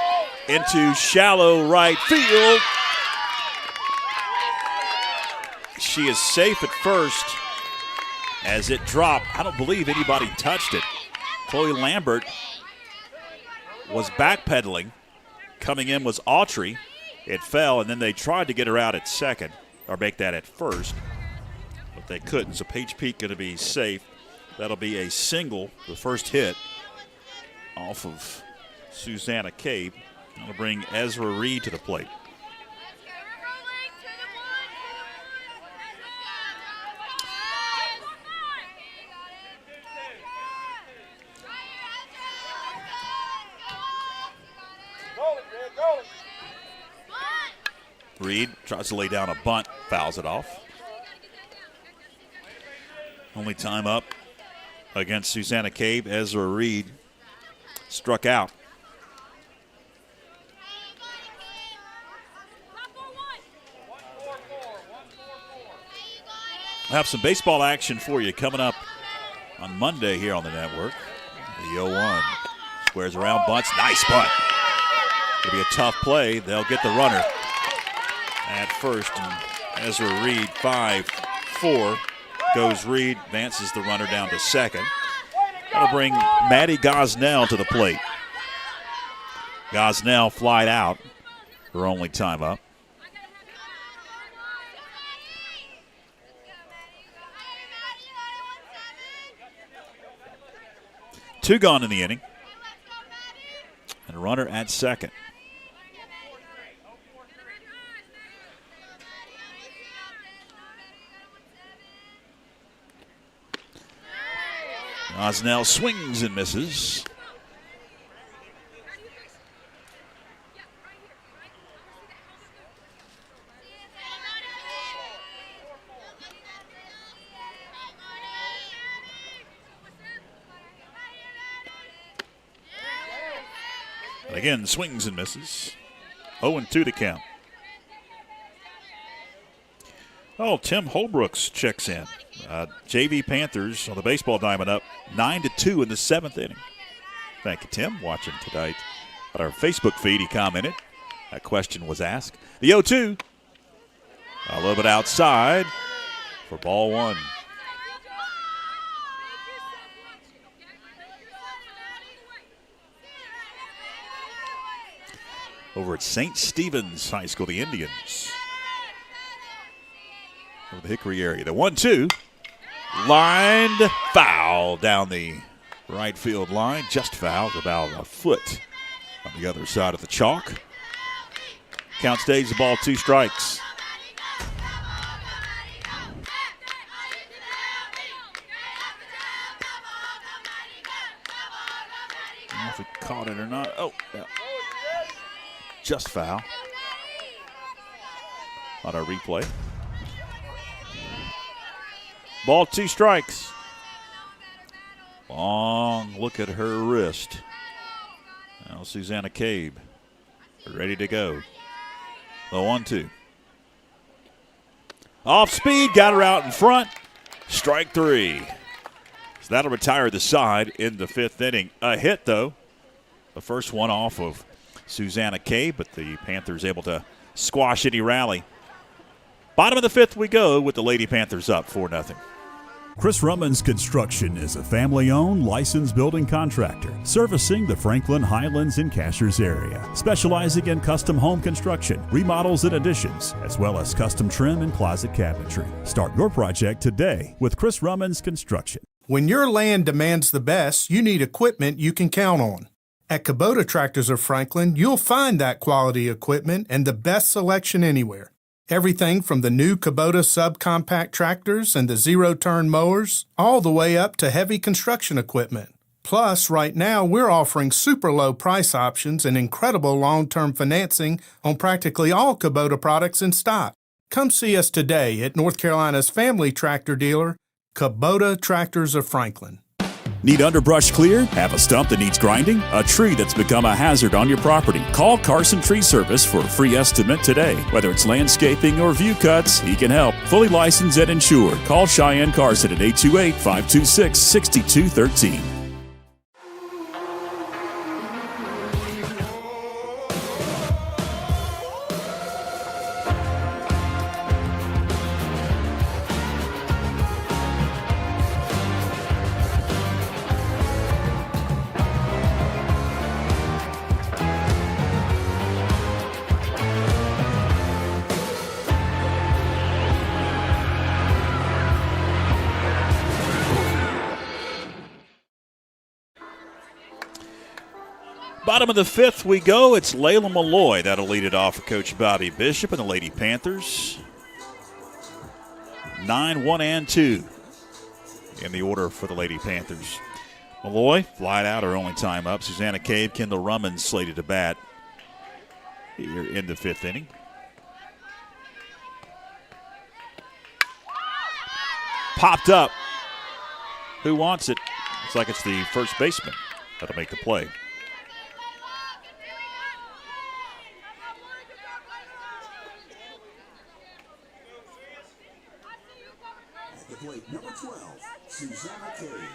into shallow right field. She is safe at first as it dropped. I don't believe anybody touched it. Chloe Lambert was backpedaling. Coming in was Autry. It fell, and then they tried to get her out at second, or make that at first, but they couldn't. So Paige Peak going to be safe. That'll be a single, the first hit off of Susanna Cabe. That'll bring Ezra Reed to the plate. Reed tries to lay down a bunt, fouls it off. Only time up against Susanna Cabe. Ezra Reed struck out. We'll have some baseball action for you coming up on Monday here on the network. The 0-1 squares around, bunts, nice bunt. It'll be a tough play. They'll get the runner at first, and Ezra Reed 5-4 goes Reed, advances the runner down to second. That'll bring Maddie Gosnell to the plate. Gosnell flied out, her only time up. Two gone in the inning, and a runner at second. Gosnell swings and misses. And again, swings and misses. 0-2 to count. Oh, Tim Holbrooks checks in. JV Panthers on the baseball diamond up 9-2 in the seventh inning. Thank you, Tim, watching tonight on our Facebook feed. He commented. That question was asked. The 0-2. A little bit outside for ball one. Over at St. Stephen's High School, the Indians. Over the Hickory area. The 1-2. Lined foul down the right field line. Just fouled, about a foot on the other side of the chalk. Count stays the ball, 2 strikes. I don't know if he caught it or not. Oh, yeah. Just foul on our replay. Ball, 2 strikes. Long look at her wrist. Now Susanna Cabe ready to go. The 1-2. Off speed, got her out in front. Strike 3. So that'll retire the side in the 5th inning. A hit, though. The first one off of Susanna Cabe, but the Panthers able to squash any rally. Bottom of the 5th we go with the Lady Panthers up 4-0. Chris Rummins Construction is a family-owned, licensed building contractor servicing the Franklin, Highlands, and Cashers area, specializing in custom home construction, remodels and additions, as well as custom trim and closet cabinetry. Start your project today with Chris Rummins Construction. When your land demands the best, you need equipment you can count on. At Kubota Tractors of Franklin, you'll find that quality equipment and the best selection anywhere. Everything from the new Kubota subcompact tractors and the zero-turn mowers, all the way up to heavy construction equipment. Plus, right now, we're offering super low price options and incredible long-term financing on practically all Kubota products in stock. Come see us today at North Carolina's family tractor dealer, Kubota Tractors of Franklin. Need underbrush cleared? Have a stump that needs grinding? A tree that's become a hazard on your property? Call Carson Tree Service for a free estimate today. Whether it's landscaping or view cuts, he can help. Fully licensed and insured. Call Cheyenne Carson at 828-526-6213. Bottom of the fifth we go. It's Layla Malloy that'll lead it off for Coach Bobby Bishop and the Lady Panthers. 9, 1, and 2 in the order for the Lady Panthers. Malloy flied out her only time up. Susanna Cave, Kendall Rummins slated to bat here in the fifth inning. Popped up. Who wants it? Looks like it's the first baseman that'll make the play. The plate, number 12, Susanna Cave.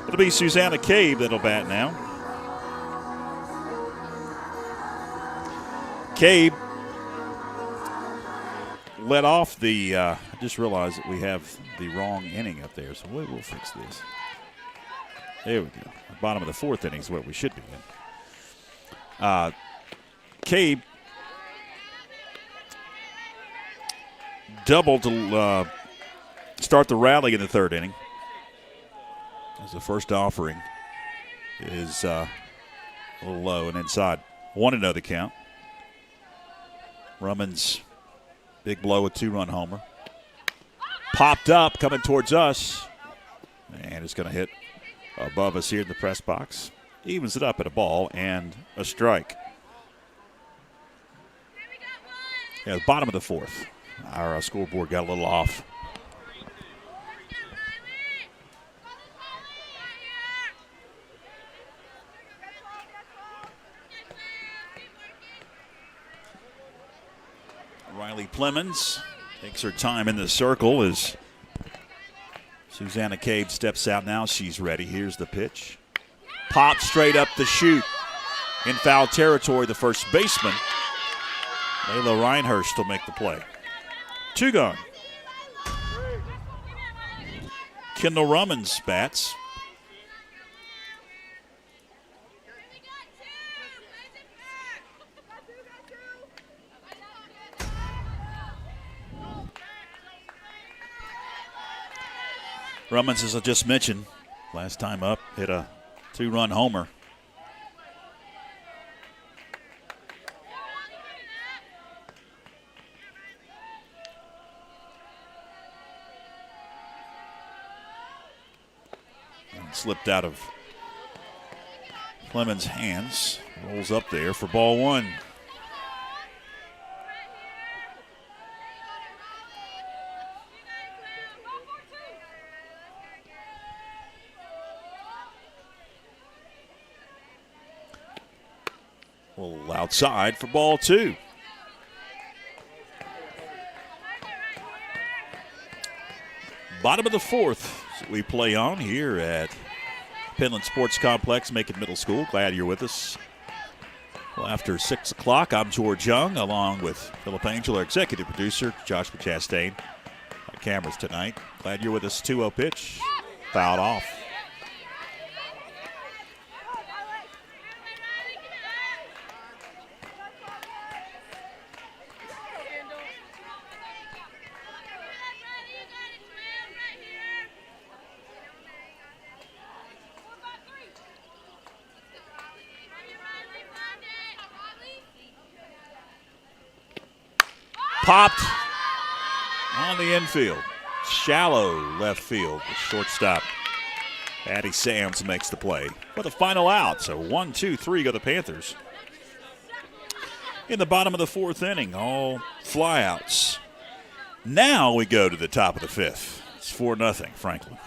It'll be Susanna Cave that'll bat now. Cave led off the, I just realized that we have the wrong inning up there, so we'll fix this. There we go. The bottom of the fourth inning is what we should be in. Cave doubled to start the rally in the third inning. As the first offering is a little low and inside. 1-0 the count. Rummins, big blow, a 2-run homer. Popped up, coming towards us. And it's going to hit above us here in the press box. Evens it up at a ball and a strike. Yeah, the bottom of the fourth. Our scoreboard got a little off. Riley Plemons takes her time in the circle as Susanna Cave steps out now. She's ready. Here's the pitch. Pop straight up the chute. In foul territory, the first baseman, Layla Reinhurst, will make the play. 2 gone. Kendall Rummins bats. Rummins, as I just mentioned, last time up, hit a 2-run homer. Slipped out of Clemens' hands. Rolls up there for ball 1. A little outside for ball 2. Bottom of the fourth we play on here at Penland Sports Complex, Macon Middle School. Glad you're with us. Well, after 6 o'clock, I'm George Young, along with Phillip Angel, our executive producer, Joshua Chastain. Our cameras tonight. Glad you're with us. 2-0 pitch. Fouled off. popped on the infield. Shallow left field. The shortstop, Addie Sams, makes the play for the final out. So 1-2-3 go the Panthers. In the bottom of the fourth inning, all flyouts. Now we go to the top of the fifth. It's 4-0 Franklin.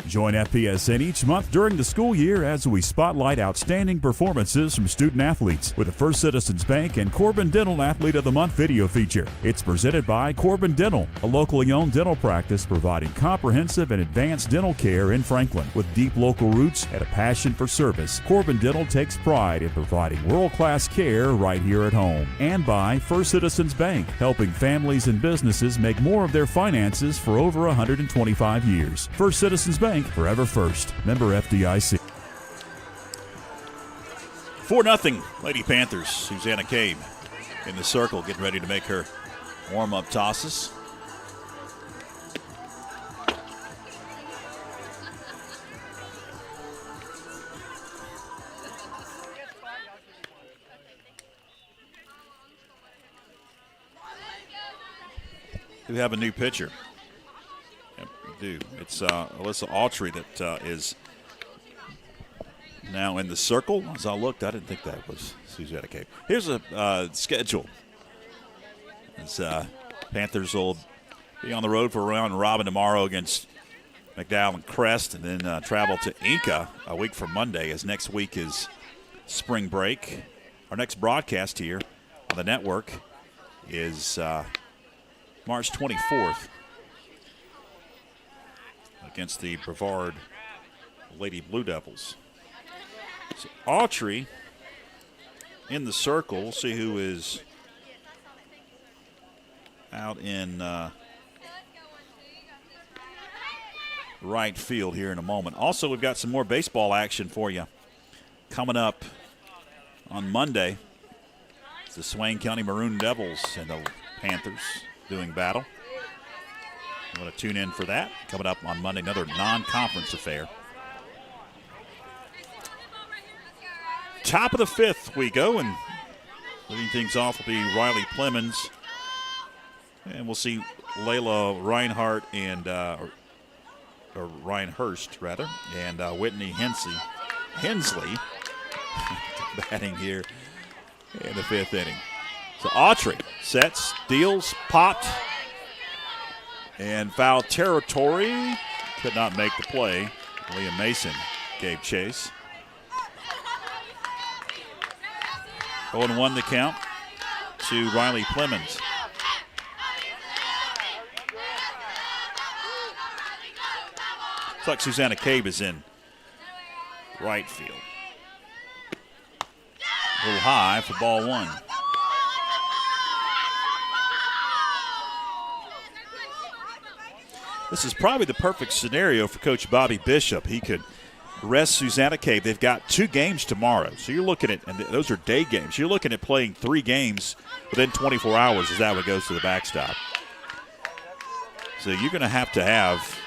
Join FPSN each month during the school year as we spotlight outstanding performances from student athletes with the First Citizens Bank and Corbin Dental Athlete of the Month video feature. It's presented by Corbin Dental, a locally owned dental practice providing comprehensive and advanced dental care in Franklin. With deep local roots and a passion for service, Corbin Dental takes pride in providing world-class care right here at home. And by First Citizens Bank, helping families and businesses make more of their finances for over 125 years. First Citizens Bank, forever first. Member FDIC. 4-0 Lady Panthers. Susanna Cabe in the circle, getting ready to make her warm-up tosses. We have a new pitcher. Do. It's Alyssa Autry that is now in the circle. As I looked, I didn't think that was Susanna Cape. Here's a schedule. As Panthers will be on the road for round robin tomorrow against McDowell and Crest, and then travel to Inca a week from Monday, as next week is spring break. Our next broadcast here on the network is March 24th. Against the Brevard Lady Blue Devils. So Autry in the circle. We'll see who is out in right field here in a moment. Also, we've got some more baseball action for you coming up on Monday. It's the Swain County Maroon Devils and the Panthers doing battle. You want to tune in for that. Coming up on Monday, another non-conference affair. Top of the fifth we go, and leading things off will be Riley Plemons. And we'll see Layla Reinhardt and, or Ryan Hurst, rather, and Whitney Hensley batting here in the fifth inning. So Autry sets, deals, popped, and foul territory. Could not make the play. Liam Mason gave chase. 0-1 the count to Riley Plemons. Looks like Susanna Cabe is in right field. A little high for ball one. This is probably the perfect scenario for Coach Bobby Bishop. He could rest Susanna Cabe. They've got 2 games tomorrow. So you're looking at, and those are day games. You're looking at playing 3 games within 24 hours as that one goes to the backstop. So you're going to have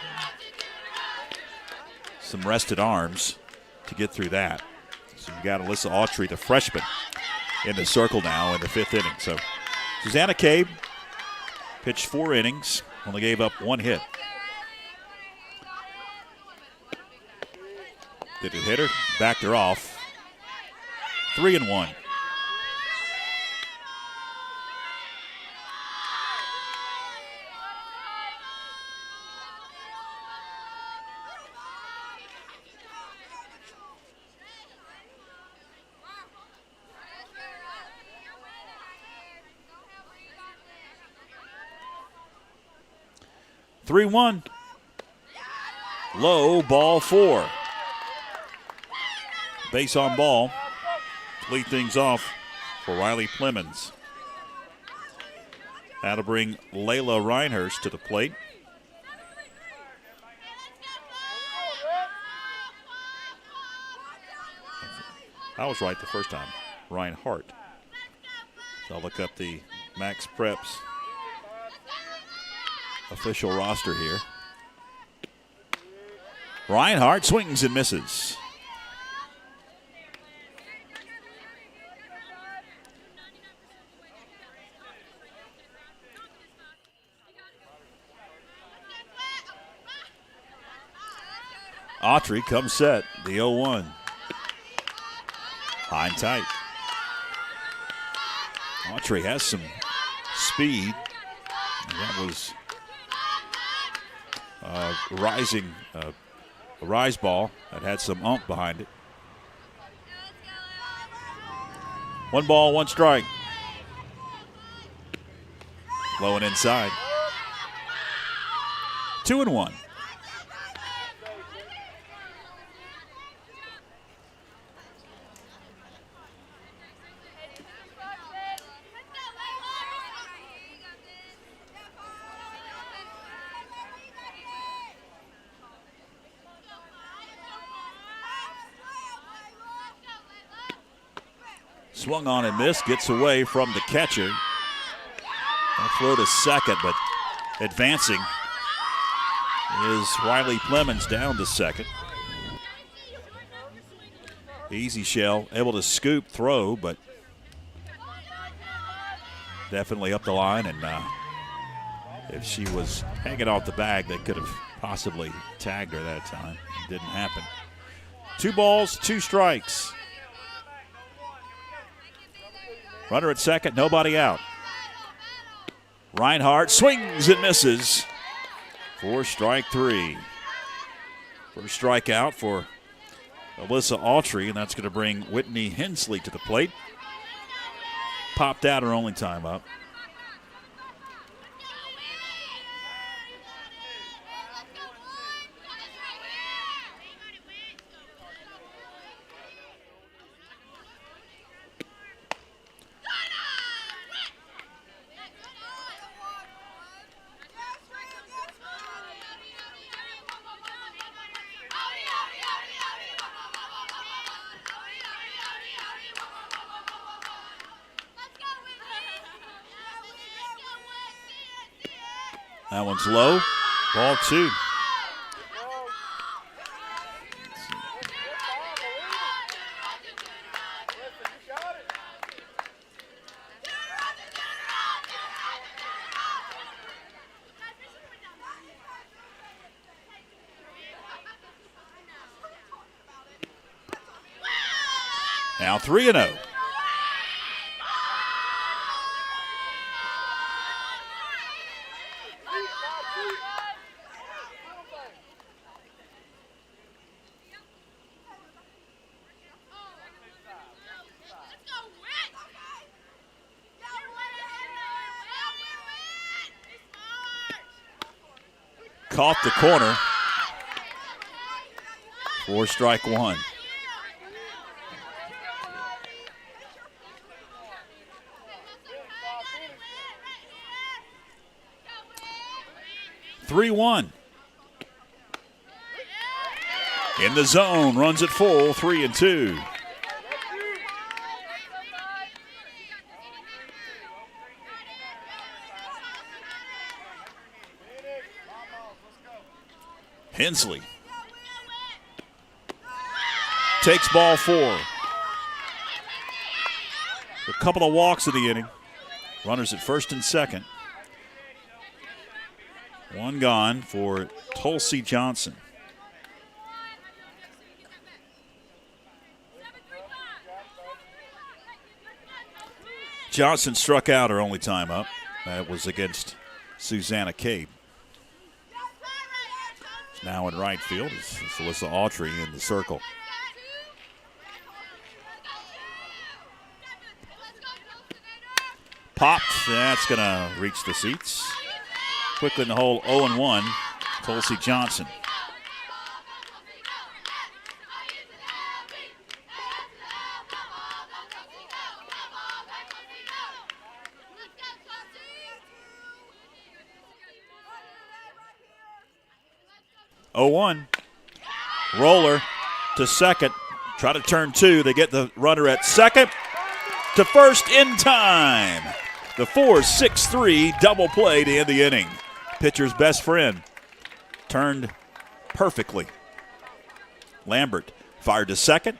some rested arms to get through that. So you got Alyssa Autry, the freshman, in the circle now in the fifth inning. So Susanna Cabe pitched 4 innings, only gave up 1 hit. Did it hit her? Backed her off. 3-1. Low, ball 4. Base on ball to lead things off for Riley Plemons. That'll bring Layla Reinhurst to the plate. I was right the first time. Reinhardt. So I'll look up the Max Preps official roster here. Reinhardt swings and misses. Autry comes set, the 0-1. High and tight. Autry has some speed. That was a rise ball that had some oomph behind it. 1 ball, 1 strike. Low and inside. 2-1. Swung on and missed, gets away from the catcher. I'll throw to second, but advancing is Riley Clemens down to second. Easy shell, able to scoop, throw, but definitely up the line. And if she was hanging off the bag, they could have possibly tagged her that time. It didn't happen. 2 balls, 2 strikes. Runner at second, nobody out. Reinhardt swings and misses for strike 3. First strikeout for Alyssa Autry, and that's going to bring Whitney Hensley to the plate. Popped out her only time up. That one's low. Ball 2. Now 3-0. Caught the corner for strike 1. In the zone, runs it full, 3-2. Hensley takes ball 4. A couple of walks of the inning. Runners at first and second. 1 gone for Tulsi Johnson. Johnson struck out her only time up. That was against Susanna Cade. Now in right field is Alyssa Autry in the circle. Popped. That's going to reach the seats. Quickly in the hole, 0-1, Tulsi Johnson. 0-1. Roller to second. Try to turn two. They get the runner at second to first in time. The 4-6-3 double play to end the inning. Pitcher's best friend turned perfectly. Lambert fired to second,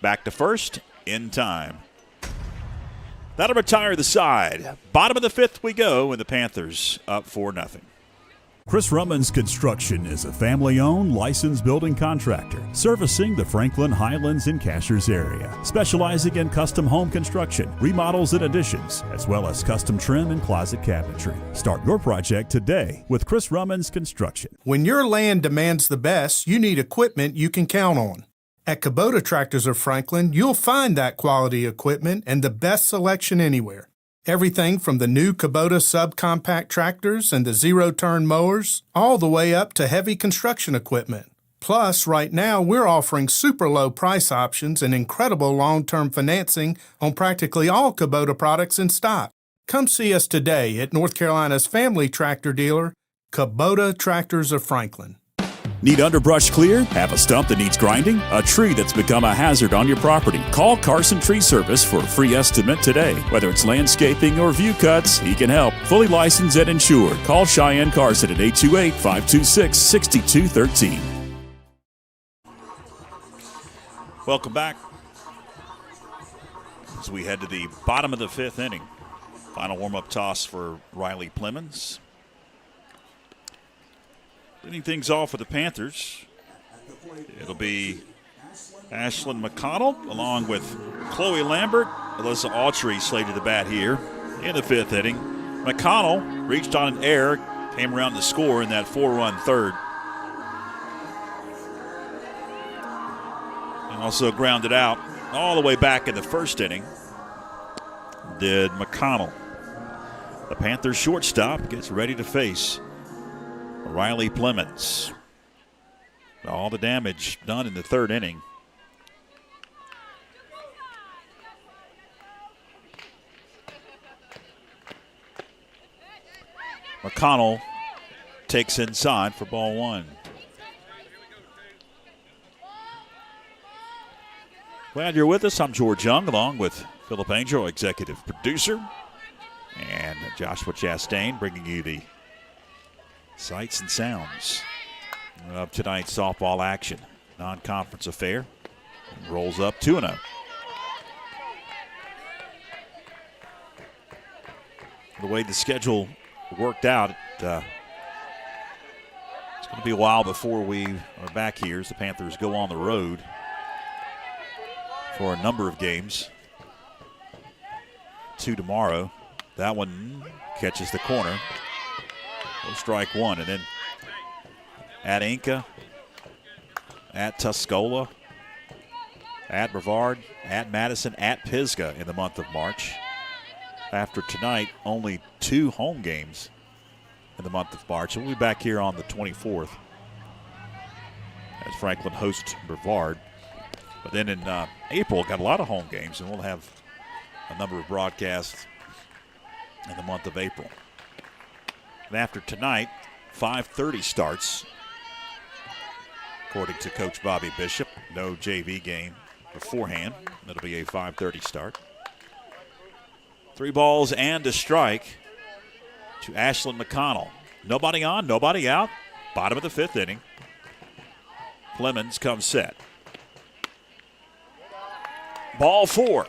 back to first in time. That'll retire the side. Bottom of the fifth we go, and the Panthers up 4-0. Chris Rummans Construction is a family-owned, licensed building contractor servicing the Franklin, Highlands, and Cashers area, specializing in custom home construction, remodels, and additions, as well as custom trim and closet cabinetry. Start your project today with Chris Rummans Construction. When your land demands the best, you need equipment you can count on. At Kubota Tractors of Franklin, you'll find that quality equipment and the best selection anywhere. Everything from the new Kubota subcompact tractors and the zero-turn mowers, all the way up to heavy construction equipment. Plus, right now, we're offering super low price options and incredible long-term financing on practically all Kubota products in stock. Come see us today at North Carolina's family tractor dealer, Kubota Tractors of Franklin. Need underbrush cleared? Have a stump that needs grinding? A tree that's become a hazard on your property? Call Carson Tree Service for a free estimate today. Whether it's landscaping or view cuts, he can help. Fully licensed and insured. Call Cheyenne Carson at 828-526-6213. Welcome back as we head to the bottom of the fifth inning. Final warm-up toss for Riley Plemons. Leading things off for the Panthers, it'll be Ashlyn McConnell along with Chloe Lambert. Alyssa Autry slated to bat here in the fifth inning. McConnell reached on an error, came around to score in that 4-run third. And also grounded out all the way back in the first inning did McConnell. The Panthers shortstop gets ready to face Riley Plemons. All the damage done in the third inning. McConnell takes inside for ball one. Glad you're with us. I'm George Young along with Phillip Angel, executive producer, and Joshua Chastain bringing you the sights and sounds of tonight's softball action. Non-conference affair. Rolls up 2-0. The way the schedule worked out, it's going to be a while before we are back here as the Panthers go on the road for a number of games. 2 tomorrow. That one catches the corner. No strike one, and then at Inca, at Tuscola, at Brevard, at Madison, at Pisgah in the month of March. After tonight, only 2 home games in the month of March. We'll be back here on the 24th as Franklin hosts Brevard. But then in April, got a lot of home games, and we'll have a number of broadcasts in the month of April. And after tonight, 5:30 starts, according to Coach Bobby Bishop. No JV game beforehand. It'll be a 5:30 start. 3 balls and a strike to Ashlyn McConnell. Nobody on, nobody out. Bottom of the fifth inning. Plemons comes set. Ball 4.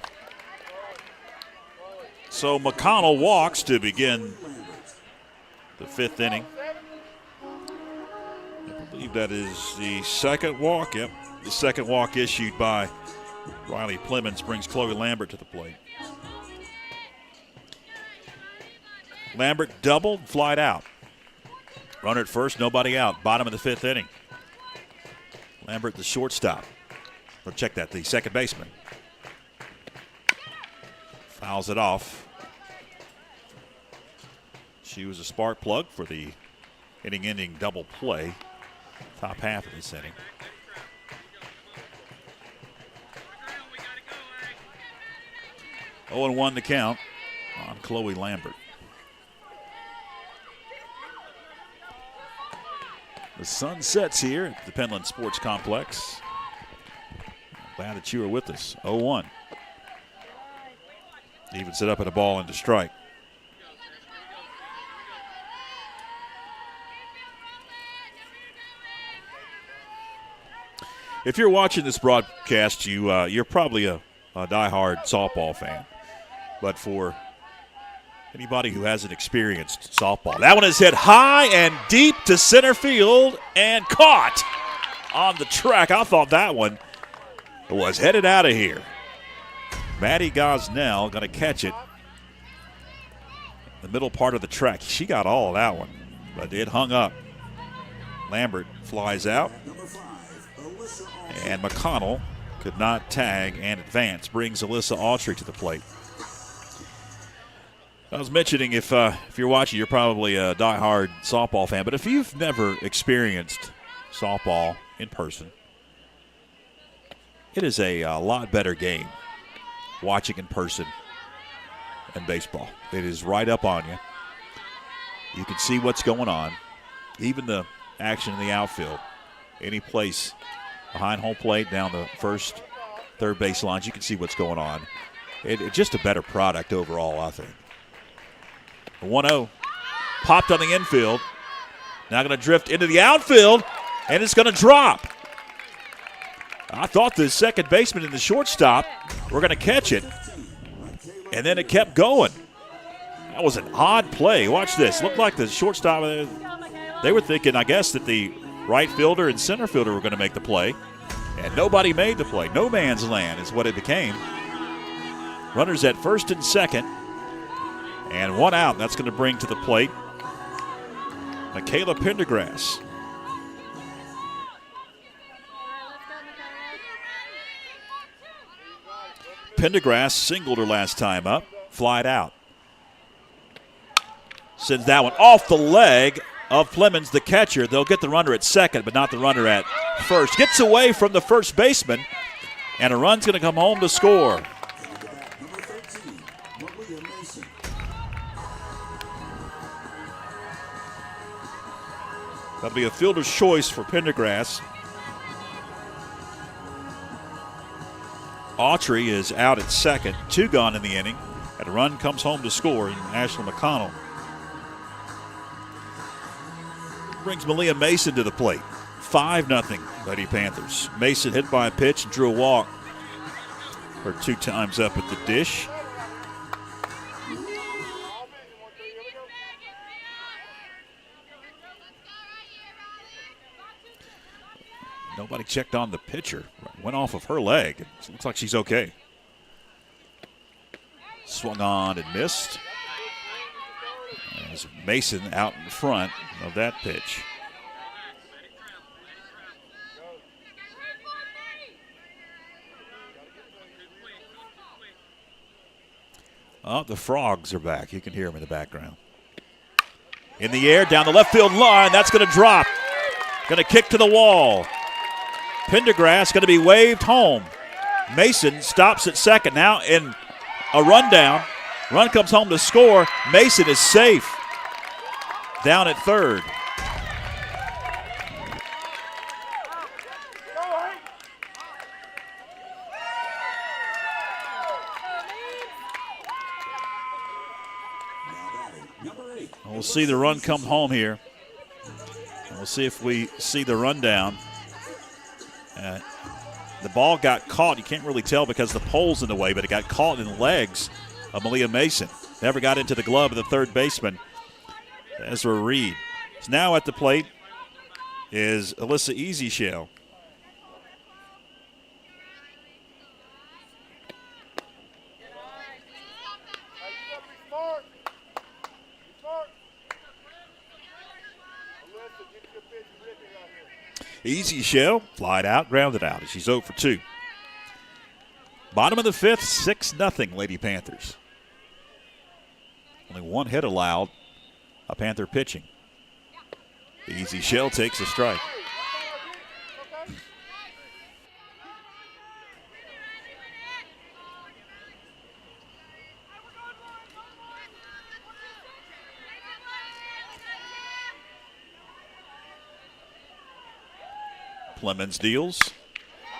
So McConnell walks to begin the fifth inning. I believe that is the second walk. Yep, the second walk issued by Riley Plemons brings Chloe Lambert to the plate. Lambert doubled, flied out. Runner at first, nobody out. Bottom of the fifth inning. Lambert, the shortstop. Or check that, the second baseman. Fouls it off. She was a spark plug for the inning-ending double play. Top half of this inning. Oh, and 1 to count on Chloe Lambert. The sun sets here at the Penland Sports Complex. Glad that you are with us. 0-1. Even set up at a ball into strike. If you're watching this broadcast, you're probably a diehard softball fan. But for anybody who hasn't experienced softball, that one is hit high and deep to center field and caught on the track. I thought that one was headed out of here. Maddie Gosnell going to catch it in the middle part of the track. She got all of that one, but it hung up. Lambert flies out, and McConnell could not tag and advance. Brings Alyssa Autry to the plate. I was mentioning if you're watching, you're probably a diehard softball fan, but if you've never experienced softball in person, it is a lot better game watching in person than baseball. It is right up on you. You can see what's going on. Even the action in the outfield. Any place behind home plate, down the first, third base lines, you can see what's going on. It's just a better product overall, I think. 1-0. Popped on the infield. Now going to drift into the outfield, and it's going to drop. I thought the second baseman and the shortstop were going to catch it, and then it kept going. That was an odd play. Watch this. Looked like the shortstop, they were thinking, I guess, that the right fielder and center fielder were going to make the play, and nobody made the play. No man's land is what it became. Runners at first and second, and one out. That's going to bring to the plate Michaela Pendergrass. Pendergrass singled her last time up, flied out. Sends that one off the leg of Clemens, the catcher. They'll get the runner at second, but not the runner at first. Gets away from the first baseman, and a run's going to come home to score. That'll be a fielder's choice for Pendergrass. Autry is out at second, 2 gone in the inning, and a run comes home to score in Ashley McConnell. Brings Malia Mason to the plate. 5-0 Lady Panthers. Mason hit by a pitch and drew a walk. Her 2 times up at the dish. Nobody checked on the pitcher. Went off of her leg. It looks like she's okay. Swung on and missed. As Mason out in front of that pitch. Oh, the Frogs are back. You can hear them in the background. In the air, down the left field line. That's going to drop. Going to kick to the wall. Pendergrass going to be waved home. Mason stops at second now in a rundown. Run comes home to score. Mason is safe. Down at third. We'll see the run come home here. We'll see if we see the rundown. The ball got caught. You can't really tell because the pole's in the way, but it got caught in the legs of Malia Mason. Never got into the glove of the third baseman, Ezra Reed. So now at the plate is Alyssa Easyshell. Easyshell flied out, grounded out. She's 0 for 2. Bottom of the fifth, 6-0 Lady Panthers. Only 1 hit allowed a Panther pitching. Easyshell takes a strike. Clemens deals.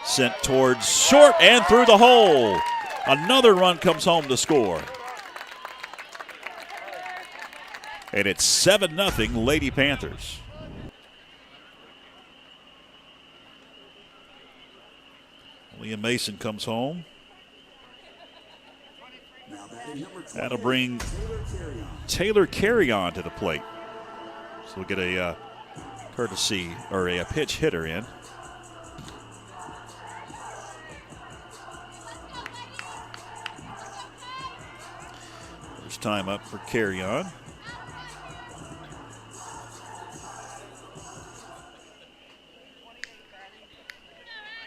Sent towards short and through the hole. Another run comes home to score. And it's 7-0 Lady Panthers. Liam Mason comes home. That'll bring Taylor Carry-On to the plate. So we'll get a courtesy or a pitch hitter in. First time up for Carry-On.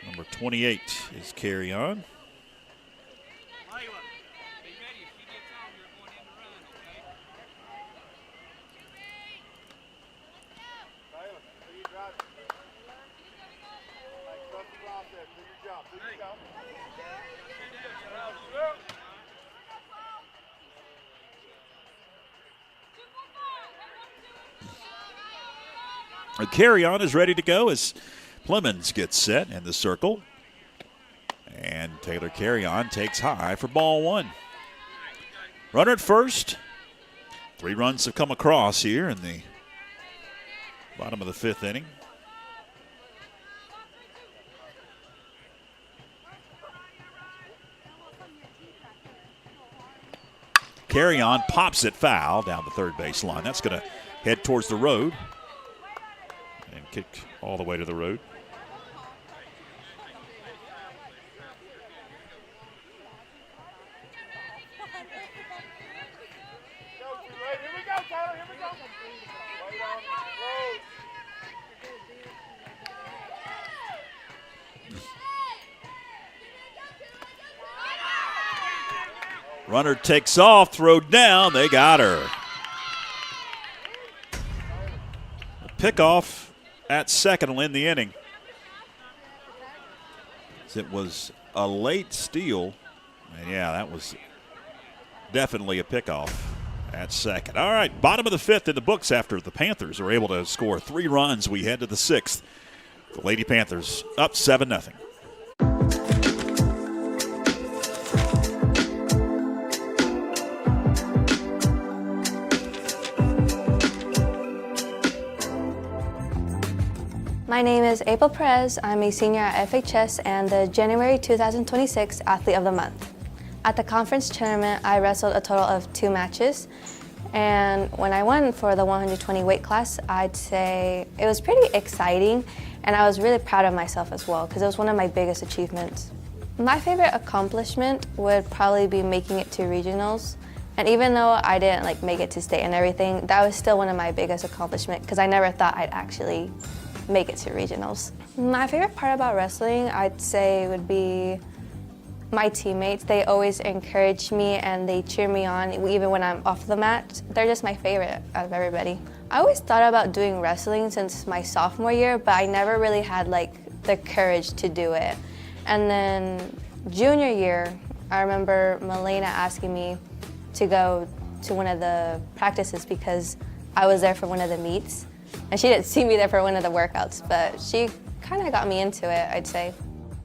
Number 28 is Carry-On. Carry-On is ready to go as Clemens gets set in the circle. And Taylor Carry-On takes high for ball one. Runner at first. 3 runs have come across here in the bottom of the 5th inning. Carry-On pops it foul down the third base line. That's going to head towards the road and kick all the way to the road. Runner takes off, throw down, they got her. A pickoff at second will end the inning. It was a late steal, and yeah, that was definitely a pickoff at second. All right, bottom of the 5th in the books after the Panthers are able to score 3 runs. We head to the 6th. The Lady Panthers up 7-0. My name is April Perez. I'm a senior at FHS and the January 2026 Athlete of the Month. At the conference tournament, I wrestled a total of 2 matches. And when I won for the 120 weight class, I'd say it was pretty exciting. And I was really proud of myself as well because it was one of my biggest achievements. My favorite accomplishment would probably be making it to regionals. And even though I didn't make it to state and everything, that was still one of my biggest accomplishments because I never thought I'd actually make it to regionals. My favorite part about wrestling, I'd say, would be my teammates. They always encourage me and they cheer me on even when I'm off the mat. They're just my favorite out of everybody. I always thought about doing wrestling since my sophomore year, but I never really had the courage to do it. And then junior year, I remember Milena asking me to go to one of the practices because I was there for one of the meets. And she didn't see me there for one of the workouts, but she kind of got me into it, I'd say.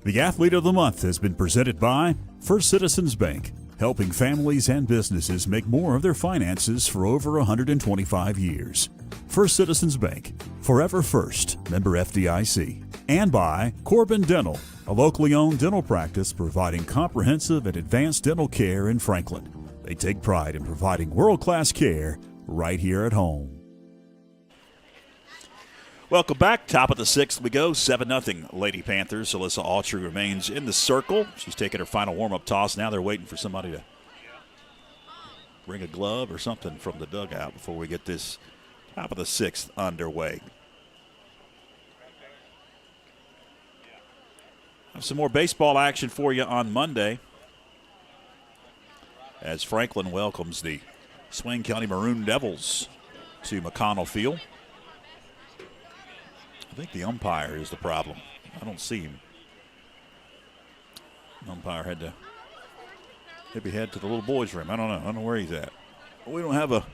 The Athlete of the Month has been presented by First Citizens Bank, helping families and businesses make more of their finances for over 125 years. First Citizens Bank, forever first, member FDIC. And by Corbin Dental, a locally owned dental practice providing comprehensive and advanced dental care in Franklin. They take pride in providing world-class care right here at home. Welcome back. Top of the 6th we go. 7-0 Lady Panthers. Alyssa Autry remains in the circle. She's taking her final warm-up toss. Now they're waiting for somebody to bring a glove or something from the dugout before we get this top of the 6th underway. Have some more baseball action for you on Monday as Franklin welcomes the Swain County Maroon Devils to McConnell Field. I think the umpire is the problem. I don't see him. The umpire had to maybe head to the little boys' room. I don't know. I don't know where he's at. We don't have a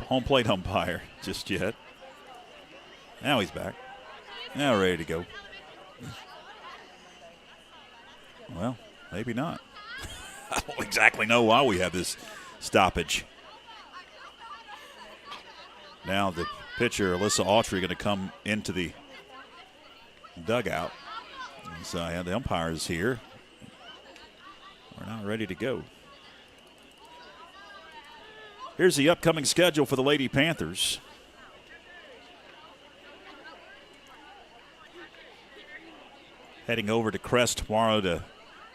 home plate umpire just yet. Now he's back. Now ready to go. Well, maybe not. I don't exactly know why we have this stoppage. Now the pitcher, Alyssa Autry, going to come into the dugout. So the umpires here. We're not ready to go. Here's the upcoming schedule for the Lady Panthers. Heading over to Crest tomorrow to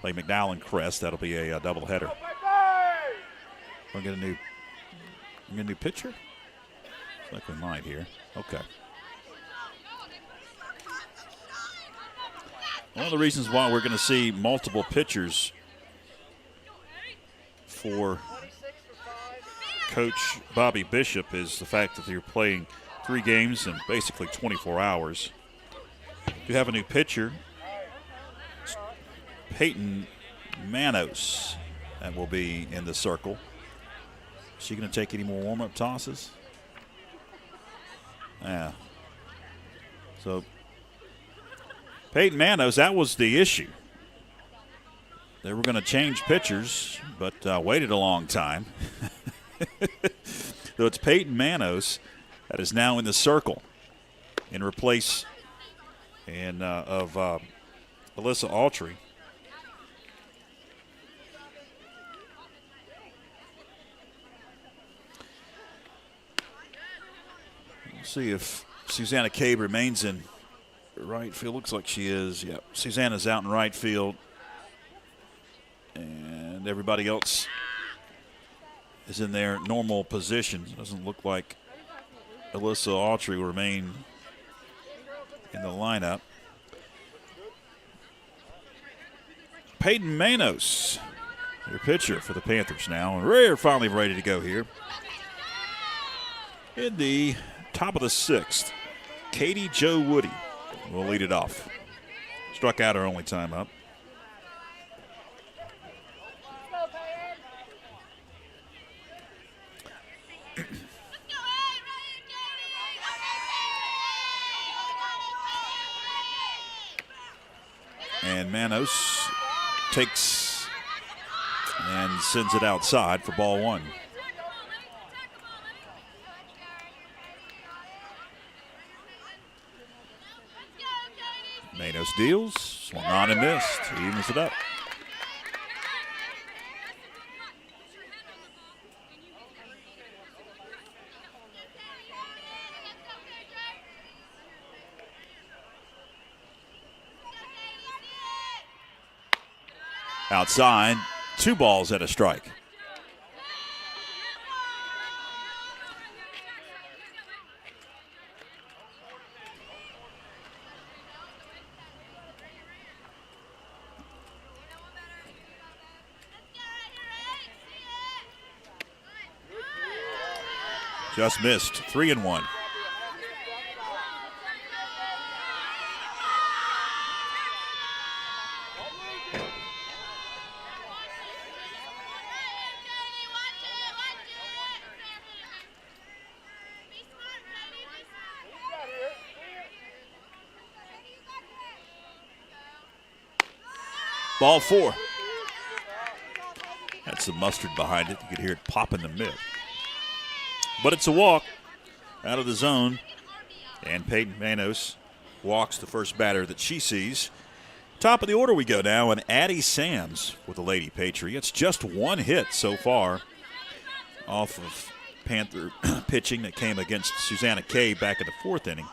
play McDowell and Crest. That'll be a doubleheader. We're going to get a new pitcher? Looks like we might here. Okay. One of the reasons why we're going to see multiple pitchers for Coach Bobby Bishop is the fact that they're playing 3 games in basically 24 hours. You have a new pitcher, Peyton Manos, that will be in the circle. Is she going to take any more warm-up tosses? Yeah. So Peyton Manos, that was the issue. They were going to change pitchers, but waited a long time. So it's Peyton Manos that is now in the circle in replace of Alyssa Autry. We'll see if Susanna Cabe remains in right field. Looks like she is. Yep. Susanna's out in right field. And everybody else is in their normal positions. Doesn't look like Alyssa Autry will remain in the lineup. Peyton Manos, your pitcher for the Panthers now. And we're finally ready to go here. In the top of the 6th, Katie Jo Woody will lead it off. Struck out her only time up. And Manos takes and sends it outside for ball 1. Manos deals, swung on and missed, evens it up. Outside, 2 balls and a strike. Just missed, 3-1. Ball 4. That's the mustard behind it. You could hear it pop in the mid. But it's a walk out of the zone. And Peyton Manos walks the first batter that she sees. Top of the order we go now, and Addie Sams with the Lady Patriots. Just 1 hit so far off of Panther pitching that came against Susanna Kay back in the 4th inning.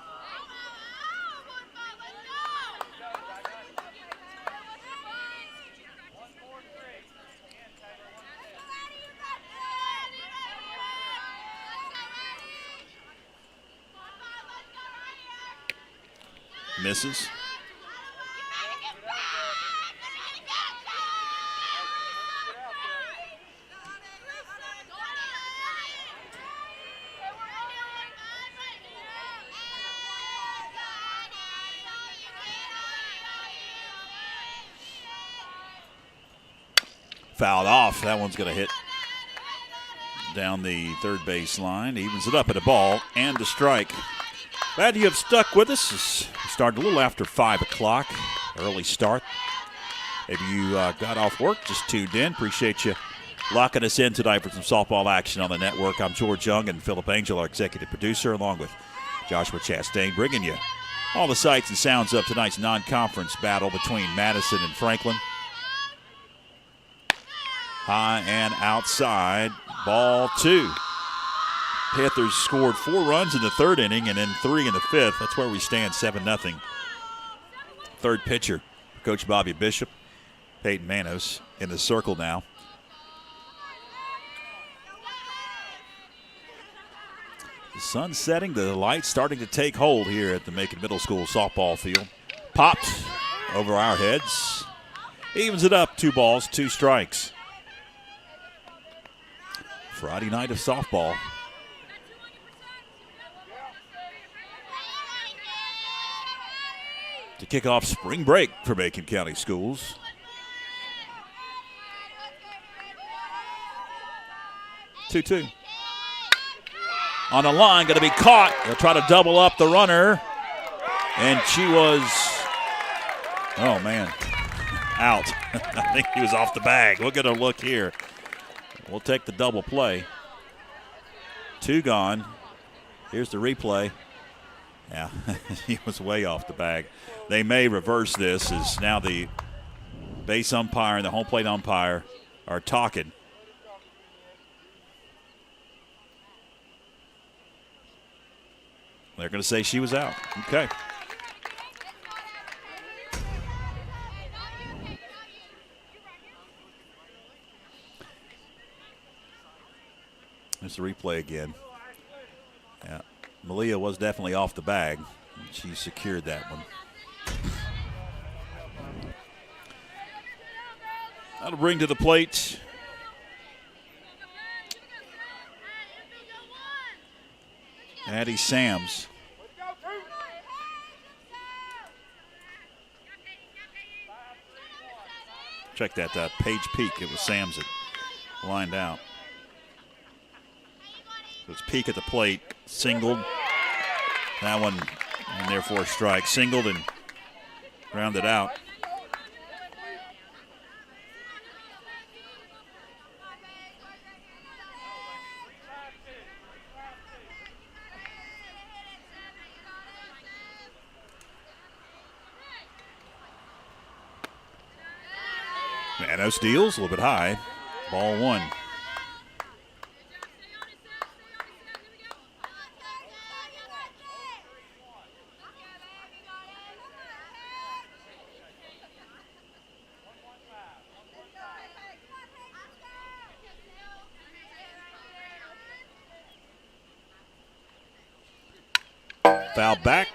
Misses. Fouled off. That one's going to hit down the third base line. Evens it up at a ball and a strike. Glad you have stuck with us. We started a little after 5 o'clock. Early start. Maybe you got off work, just tuned in. Appreciate you locking us in tonight for some softball action on the network. I'm George Young and Phillip Angel, our executive producer, along with Joshua Chastain, bringing you all the sights and sounds of tonight's non-conference battle between Madison and Franklin. High and outside, ball 2. Panthers scored 4 runs in the 3rd inning and then 3 in the 5th. That's where we stand, 7-0. Third pitcher, Coach Bobby Bishop. Peyton Manos in the circle now. The sun's setting, the lights starting to take hold here at the Macon Middle School softball field. Popped over our heads. Evens it up, 2 balls, 2 strikes. Friday night of softball. To kick off spring break for Macon County Schools. Two. On the line, going to be caught. They'll try to double up the runner. And she was, oh man, out. I think he was off the bag. We'll get a look here. We'll take the double play. 2 gone. Here's the replay. Yeah, he was way off the bag. They may reverse this as now the base umpire and the home plate umpire are talking. They're going to say she was out. Okay. There's the replay again. Yeah, Malia was definitely off the bag. She secured that one. That'll bring to the plate Addie Sams. Check that page peak. It was Sams that lined out. So it's Peak at the plate, singled. That one, and therefore strike. Singled and grounded out. Manos deals a little bit high. Ball 1. Foul back.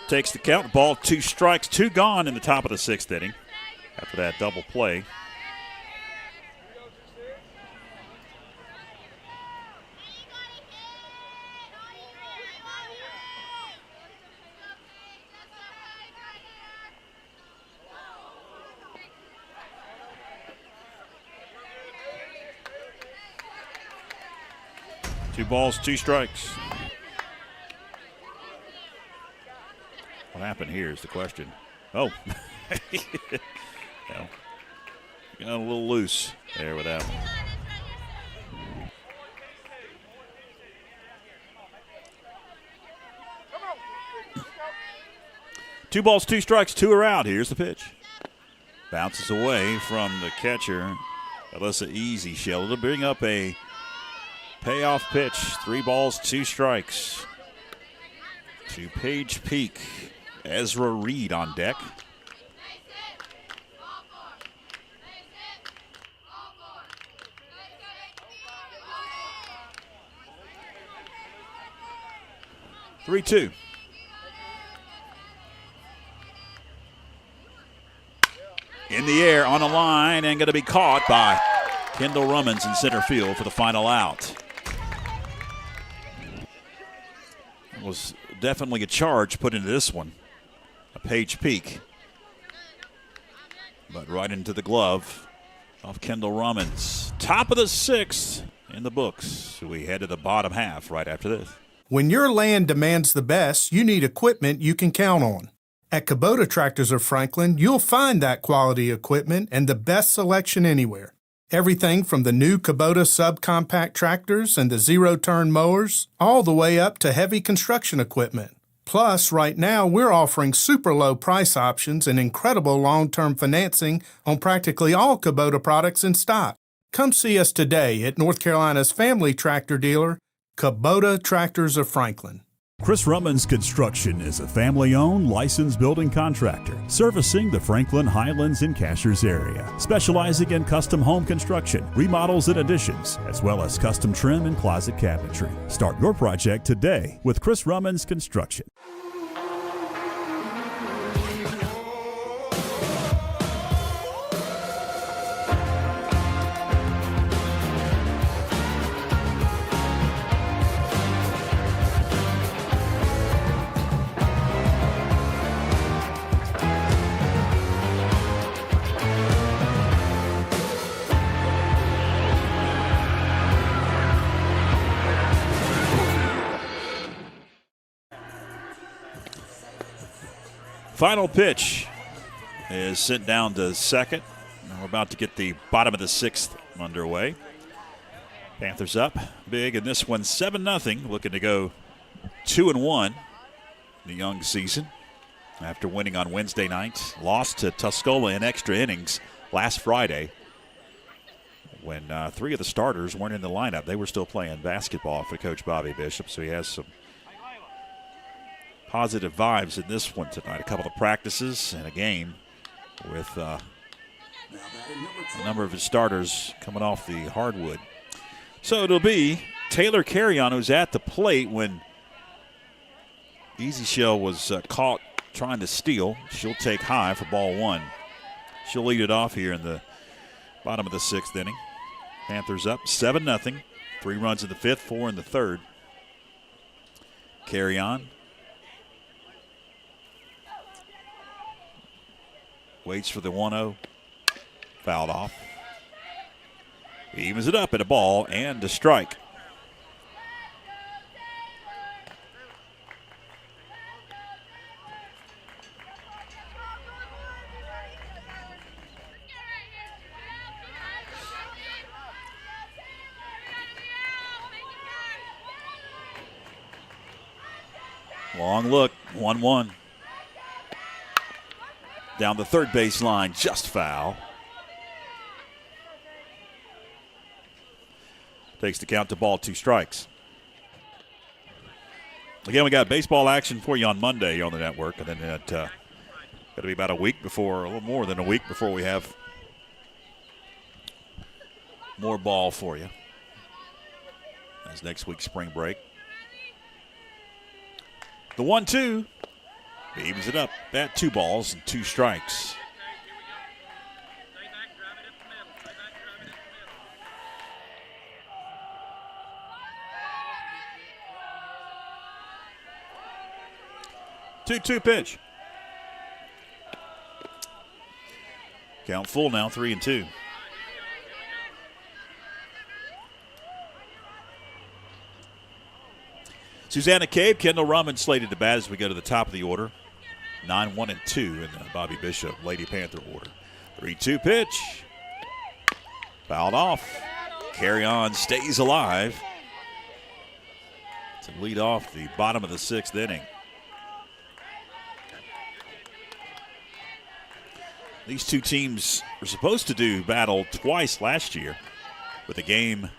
Takes the count. Ball 2 strikes, 2 gone in the top of the 6th inning after that double play. Two balls, 2 strikes. What happened here is the question. Oh. Well, got a little loose there with that one. Two balls, 2 strikes, 2 are out. Here's the pitch. Bounces away from the catcher, Alyssa Easy Shell, to bring up a payoff pitch. 3 balls, 2 strikes. To Paige Peak. Ezra Reed on deck. Three-two. In the air, on the line, and going to be caught by Kendall Rummins in center field for the final out. It was definitely a charge put into this one. A Paige Peak. But right into the glove of Kendall Rummins. Top of the 6th, in the books. We head to the bottom half right after this. When your land demands the best, you need equipment you can count on. At Kubota Tractors of Franklin, you'll find that quality equipment and the best selection anywhere. Everything from the new Kubota subcompact tractors and the zero-turn mowers, all the way up to heavy construction equipment. Plus, right now, we're offering super low price options and incredible long-term financing on practically all Kubota products in stock. Come see us today at North Carolina's family tractor dealer, Kubota Tractors of Franklin. Chris Rummins Construction is a family-owned, licensed building contractor servicing the Franklin, Highlands, and Cashers area, specializing in custom home construction, remodels, and additions, as well as custom trim and closet cabinetry. Start your project today with Chris Rummins Construction. Final pitch is sent down to second. And we're about to get the bottom of the sixth underway. Panthers up big in this one, 7-0. Looking to go 2-1 in the young season after winning on Wednesday night. Lost to Tuscola in extra innings last Friday when 3 of the starters weren't in the lineup. They were still playing basketball for Coach Bobby Bishop, so he has some positive vibes in this one tonight. A couple of practices and a game with a number of his starters coming off the hardwood. So it'll be Taylor Carrion who's at the plate when Easy Shell was caught trying to steal. She'll take high for ball one. She'll lead it off here in the bottom of the sixth inning. Panthers up 7-0. 3 runs in the fifth, 4 in the third. Carrion waits for the 1-0. Fouled off. He evens it up at a ball and a strike. Long look, 1-1. Down the third base line, just foul. Takes the count to ball, 2 strikes. Again, we got baseball action for you on Monday on the network, and then it got to be about a week before, a little more than a week before we have more ball for you. That's next week's spring break. The 1-2. He evens it up at 2 balls and 2 strikes. Two pitch. Count full now, 3-2. Susanna Cabe, Kendall Rumman slated to bat as we go to the top of the order. 9-1-2 in the Bobby Bishop Lady Panther order. 3-2 pitch. Fouled off. Carrion stays alive to lead off the bottom of the 6th inning. These two teams were supposed to do battle twice last year, with a game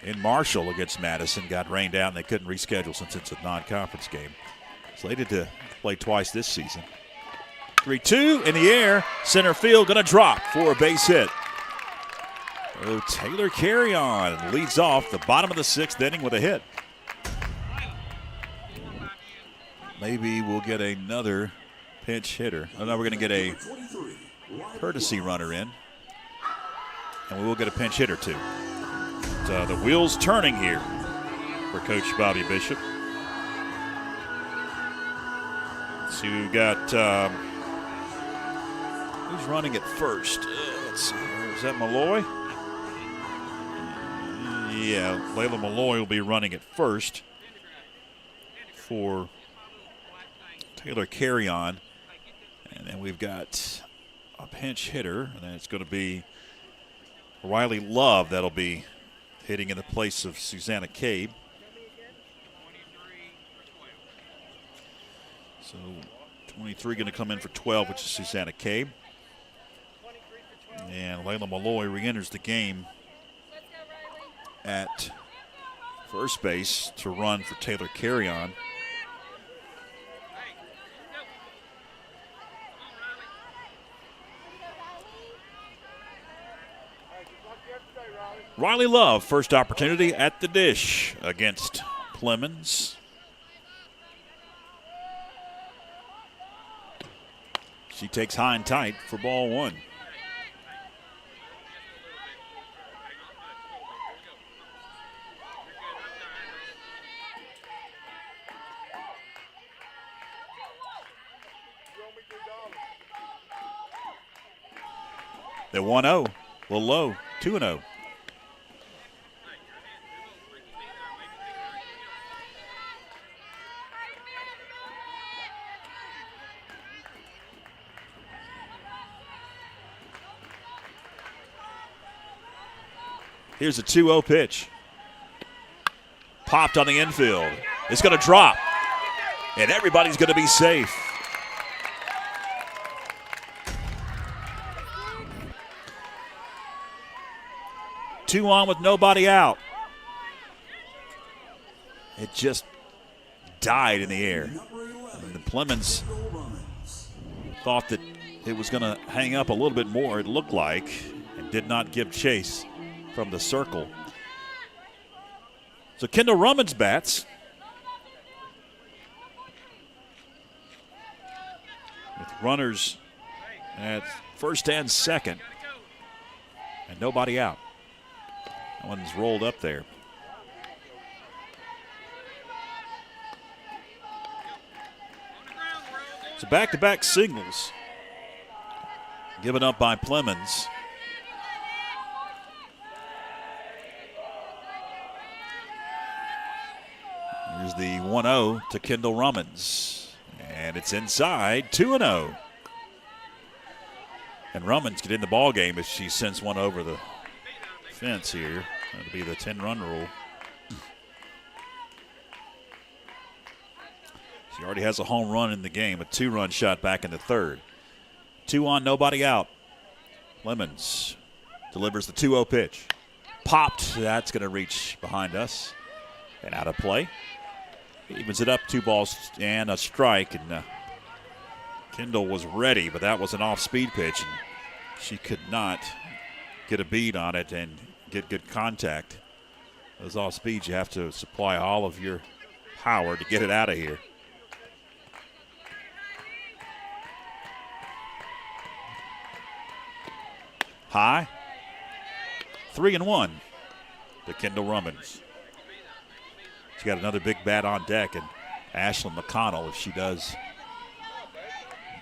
in Marshall against Madison got rained out and they couldn't reschedule since it's a non-conference game. Slated to play twice this season. 3-2 in the air. Center field going to drop for a base hit. Oh, Taylor Carrion leads off the bottom of the 6th inning with a hit. Maybe we'll get another pinch hitter. Oh, no, we're going to get a courtesy runner in. And we will get a pinch hitter, too. The wheels turning here for Coach Bobby Bishop. So we've got, who's running at first? Let's see, is that Malloy? Yeah, Layla Malloy will be running it first for Taylor Carry-On. And then we've got a pinch hitter, and then it's going to be Riley Love that'll be hitting in the place of Susanna Cabe. So 23 going to come in for 12, which is Susanna Cabe. And Layla Malloy re-enters the game at first base to run for Taylor Carry-On. Riley Love, first opportunity at the dish against Clemens. She takes high and tight for ball one. The 1-0, a little low, 2-0. Here's a 2-0 pitch. Popped on the infield. It's going to drop. And everybody's going to be safe. Two on with nobody out. It just died in the air. And the Clemens thought that it was going to hang up a little bit more, it looked like, and did not give chase from the circle. So Kendall Rummins bats. With runners at first and second. And nobody out. That one's rolled up there. So back-to-back singles given up by Clemens. Here's the 1-0 to Kendall Rummins. And it's inside, 2-0. And Rummins get in the ball game if she sends one over the fence here. That'll be the 10-run rule. She already has a home run in the game, a 2-run shot back in the third. 2 on, nobody out. Clemens delivers the 2-0 pitch. Popped. That's going to reach behind us and out of play. Evens it up, 2 balls and a strike. And Kendall was ready, but that was an off-speed pitch. And she could not get a beat on it and get good contact. Those off-speeds, you have to supply all of your power to get it out of here. High. 3-1 to Kendall Rummins. She's got another big bat on deck, and Ashlyn McConnell, if she does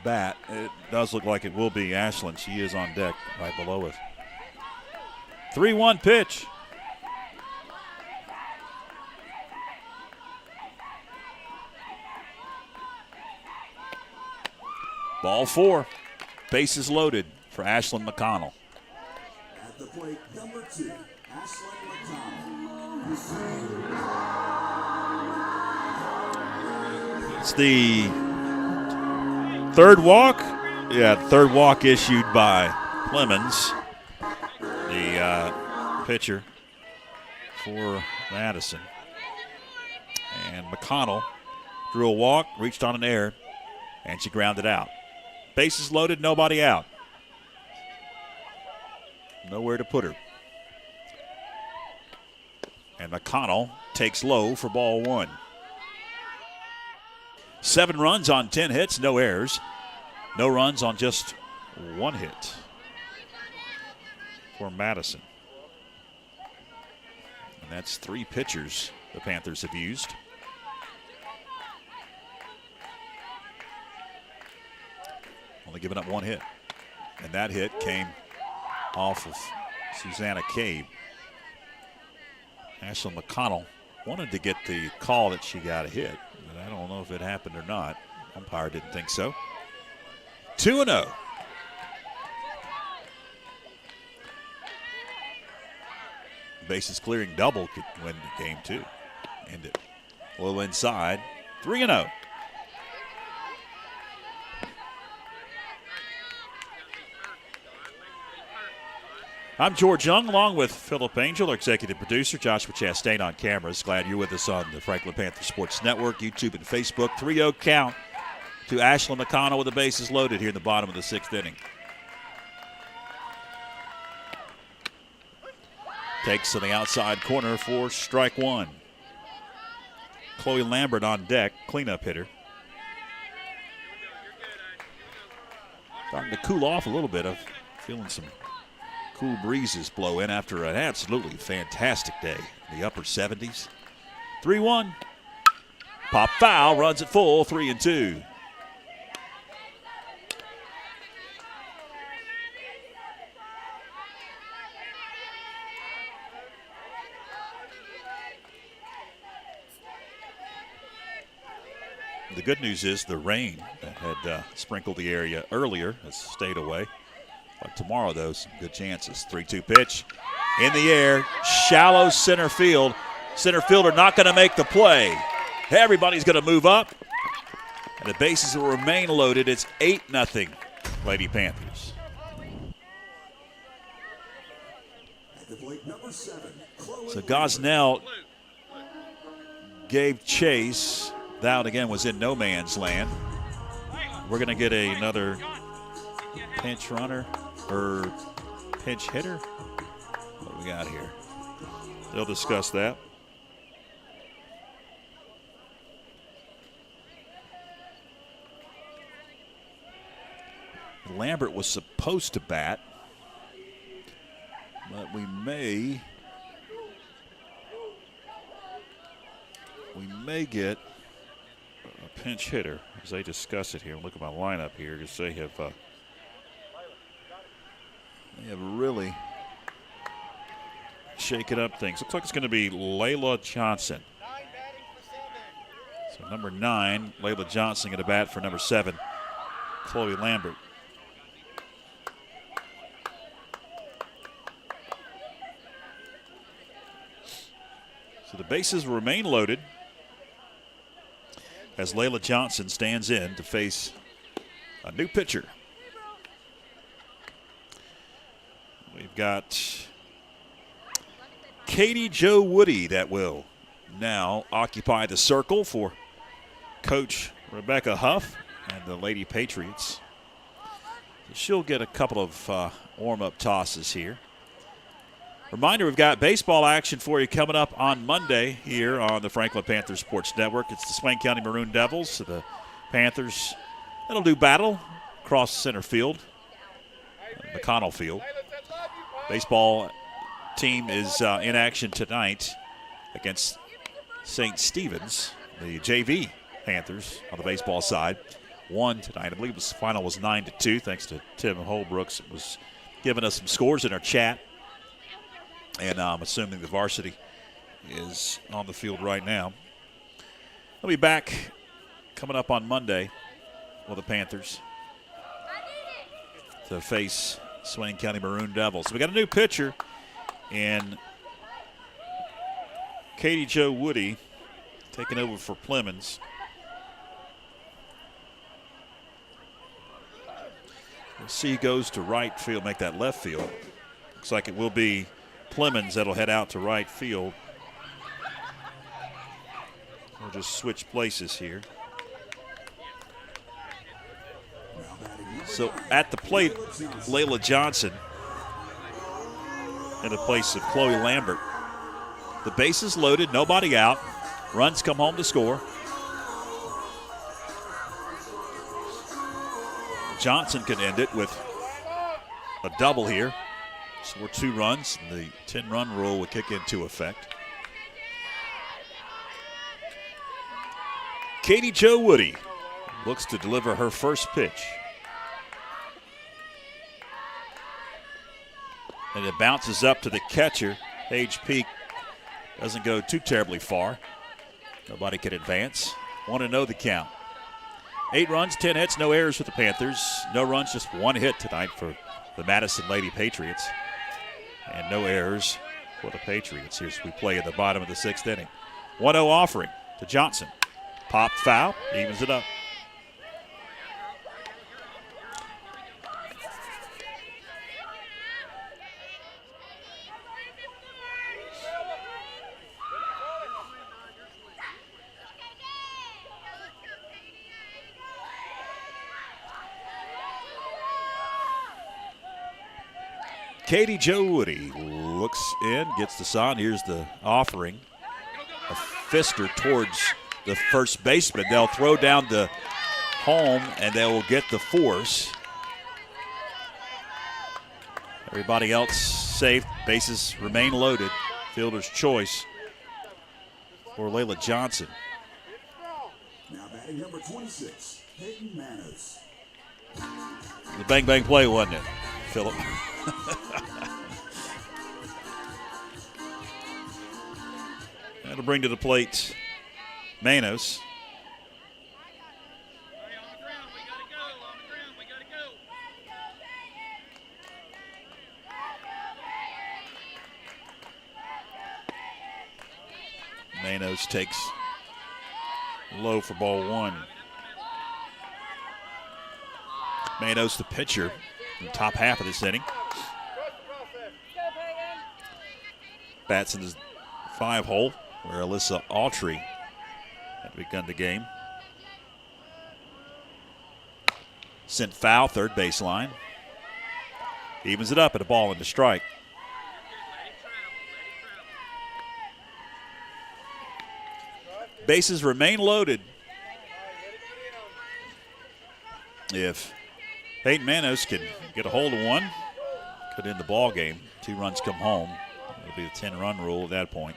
bat, it does look like it will be Ashlyn. She is on deck right below it. 3-1 pitch. Ball 4. Bases loaded for Ashlyn McConnell. At the plate, number 2, Ashlyn McConnell. It's the third walk. Yeah, third walk issued by Clemens, the pitcher for Madison. And McConnell drew a walk, reached on an error, and she grounded out. Bases loaded, nobody out. Nowhere to put her. And McConnell takes low for ball 1. 7 runs on 10 hits, no errors. No runs on just 1 hit for Madison. And that's 3 pitchers the Panthers have used. Only giving up 1 hit. And that hit came off of Susanna Cabe. Ashley McConnell wanted to get the call that she got a hit, but I don't know if it happened or not. Umpire didn't think so. 2-0. Bases clearing double could win the game too. End it a little inside. 3-0. I'm George Young, along with Phillip Angel, our executive producer, Joshua Chastain on cameras. Glad you're with us on the Franklin Panthers Sports Network, YouTube, and Facebook. 3-0 count to Ashley McConnell with the bases loaded here in the bottom of the 6th inning. Takes to the outside corner for strike one. Chloe Lambert on deck, cleanup hitter. Starting to cool off a little bit. I'm feeling some cool breezes blow in after an absolutely fantastic day. The upper 70s. 3-1. Pop foul, runs it full, 3-2. The good news is the rain that had sprinkled the area earlier has stayed away. Like tomorrow, though, some good chances. 3-2 pitch in the air, shallow center field. Center fielder not going to make the play. Everybody's going to move up, and the bases will remain loaded. It's 8-0, Lady Panthers. At the plate, number 7, So Gosnell gave chase. That again was in no man's land. We're going to get another pinch runner or pinch hitter. What do we got here? They'll discuss that. Lambert was supposed to bat, but we may get a pinch hitter as they discuss it here. Look at my lineup here because they have really shaken up things. Looks like it's going to be Layla Johnson. So number 9, Layla Johnson going to bat for number 7, Chloe Lambert. So the bases remain loaded as Layla Johnson stands in to face a new pitcher. We've got Katie Jo Woody that will now occupy the circle for Coach Rebecca Huff and the Lady Patriots. She'll get a couple of warm-up tosses here. Reminder, we've got baseball action for you coming up on Monday here on the Franklin Panthers Sports Network. It's the Swain County Maroon Devils. So the Panthers, that'll do battle across center field, McConnell Field. Baseball team is in action tonight against St. Stephen's, the JV Panthers on the baseball side. Won tonight. I believe the final was 9-2, thanks to Tim Holbrooks. It was giving us some scores in our chat. And I'm assuming the Varsity is on the field right now. They'll be back coming up on Monday with the Panthers to face Swain County Maroon Devils. We got a new pitcher in Katie Jo Woody taking over for Plemons. We'll see who goes to right field, make that left field. Looks like it will be Plemons that'll head out to right field. We'll just switch places here. So at the plate, Layla Johnson in the place of Chloe Lambert. The bases loaded, nobody out. Runs come home to score. Johnson can end it with a double here. Score 2 runs, and the 10-run rule will kick into effect. Katie Jo Woody looks to deliver her first pitch. And it bounces up to the catcher, Paige Peak, Doesn't go too terribly far. Nobody can advance. 1-0 the count. 8 runs, 10 hits, no errors for the Panthers. No runs, just 1 hit tonight for the Madison Lady Patriots. And no errors for the Patriots. Here's we play at the bottom of the 6th inning. 1-0 offering to Johnson. Popped foul, evens it up. Katie Jo Woody looks in, gets the sign. Here's the offering. A fister towards the first baseman. They'll throw down the home, and they will get the force. Everybody else safe. Bases remain loaded. Fielder's choice for Layla Johnson. Now batting number 26, Peyton Manos. The bang-bang play, wasn't it, Phillip? That'll bring to the plate Manos. Manos takes low for ball 1. Manos, the pitcher, in the top half of this inning. Bats in the 5-hole where Alyssa Autry had begun the game. Sent foul, third baseline. Evens it up at a ball and a strike. Bases remain loaded. If Peyton Manos can get a hold of one, could end the ball game. 2 runs come home. It'll be the 10-run rule at that point.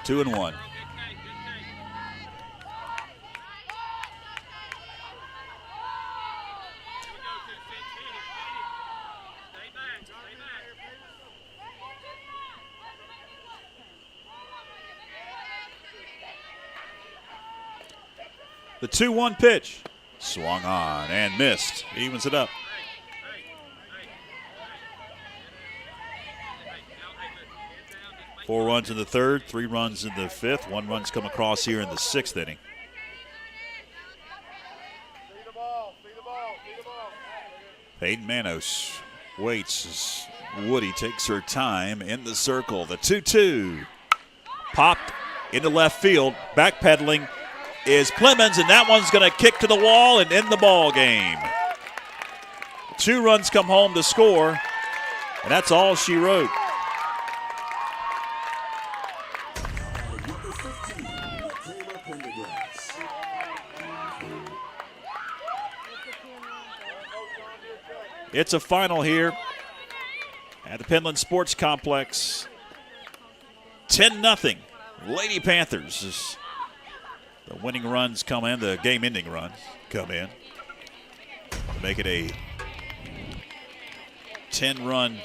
Two and one. The 2-1 pitch. Swung on and missed. Evens it up. Four runs in the 3rd, 3 runs in the 5th. 1 run's come across here in the 6th inning. Peyton Manos waits as Woody takes her time in the circle. The 2-2. Popped into left field. Backpedaling is Clemens, and that one's going to kick to the wall and end the ball game. 2 runs come home to score, and that's all she wrote. It's a final here at the Penland Sports Complex. 10-0. Lady Panthers. As the winning runs come in, the game-ending runs come in to make it a 10-run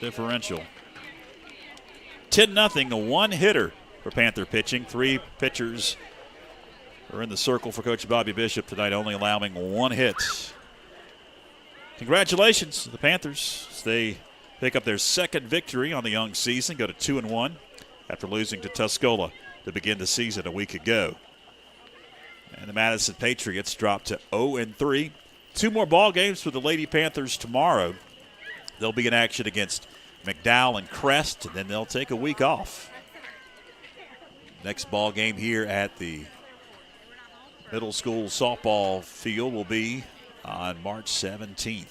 differential. 10-0, a one-hitter for Panther pitching. 3 pitchers are in the circle for Coach Bobby Bishop tonight, only allowing 1 hit. Congratulations to the Panthers. They pick up their 2nd victory on the young season, go to 2-1 after losing to Tuscola to begin the season a week ago. And the Madison Patriots dropped to 0-3. 2 more ball games for the Lady Panthers tomorrow. They'll be in action against McDowell and Crest, and then they'll take a week off. Next ball game here at the middle school softball field will be on March 17th.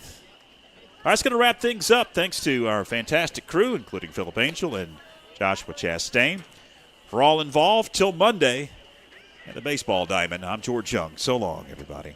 All right, that's going to wrap things up. Thanks to our fantastic crew, including Phillip Angel and Joshua Chastain. For all involved, till Monday at the Baseball Diamond, I'm George Young. So long, everybody.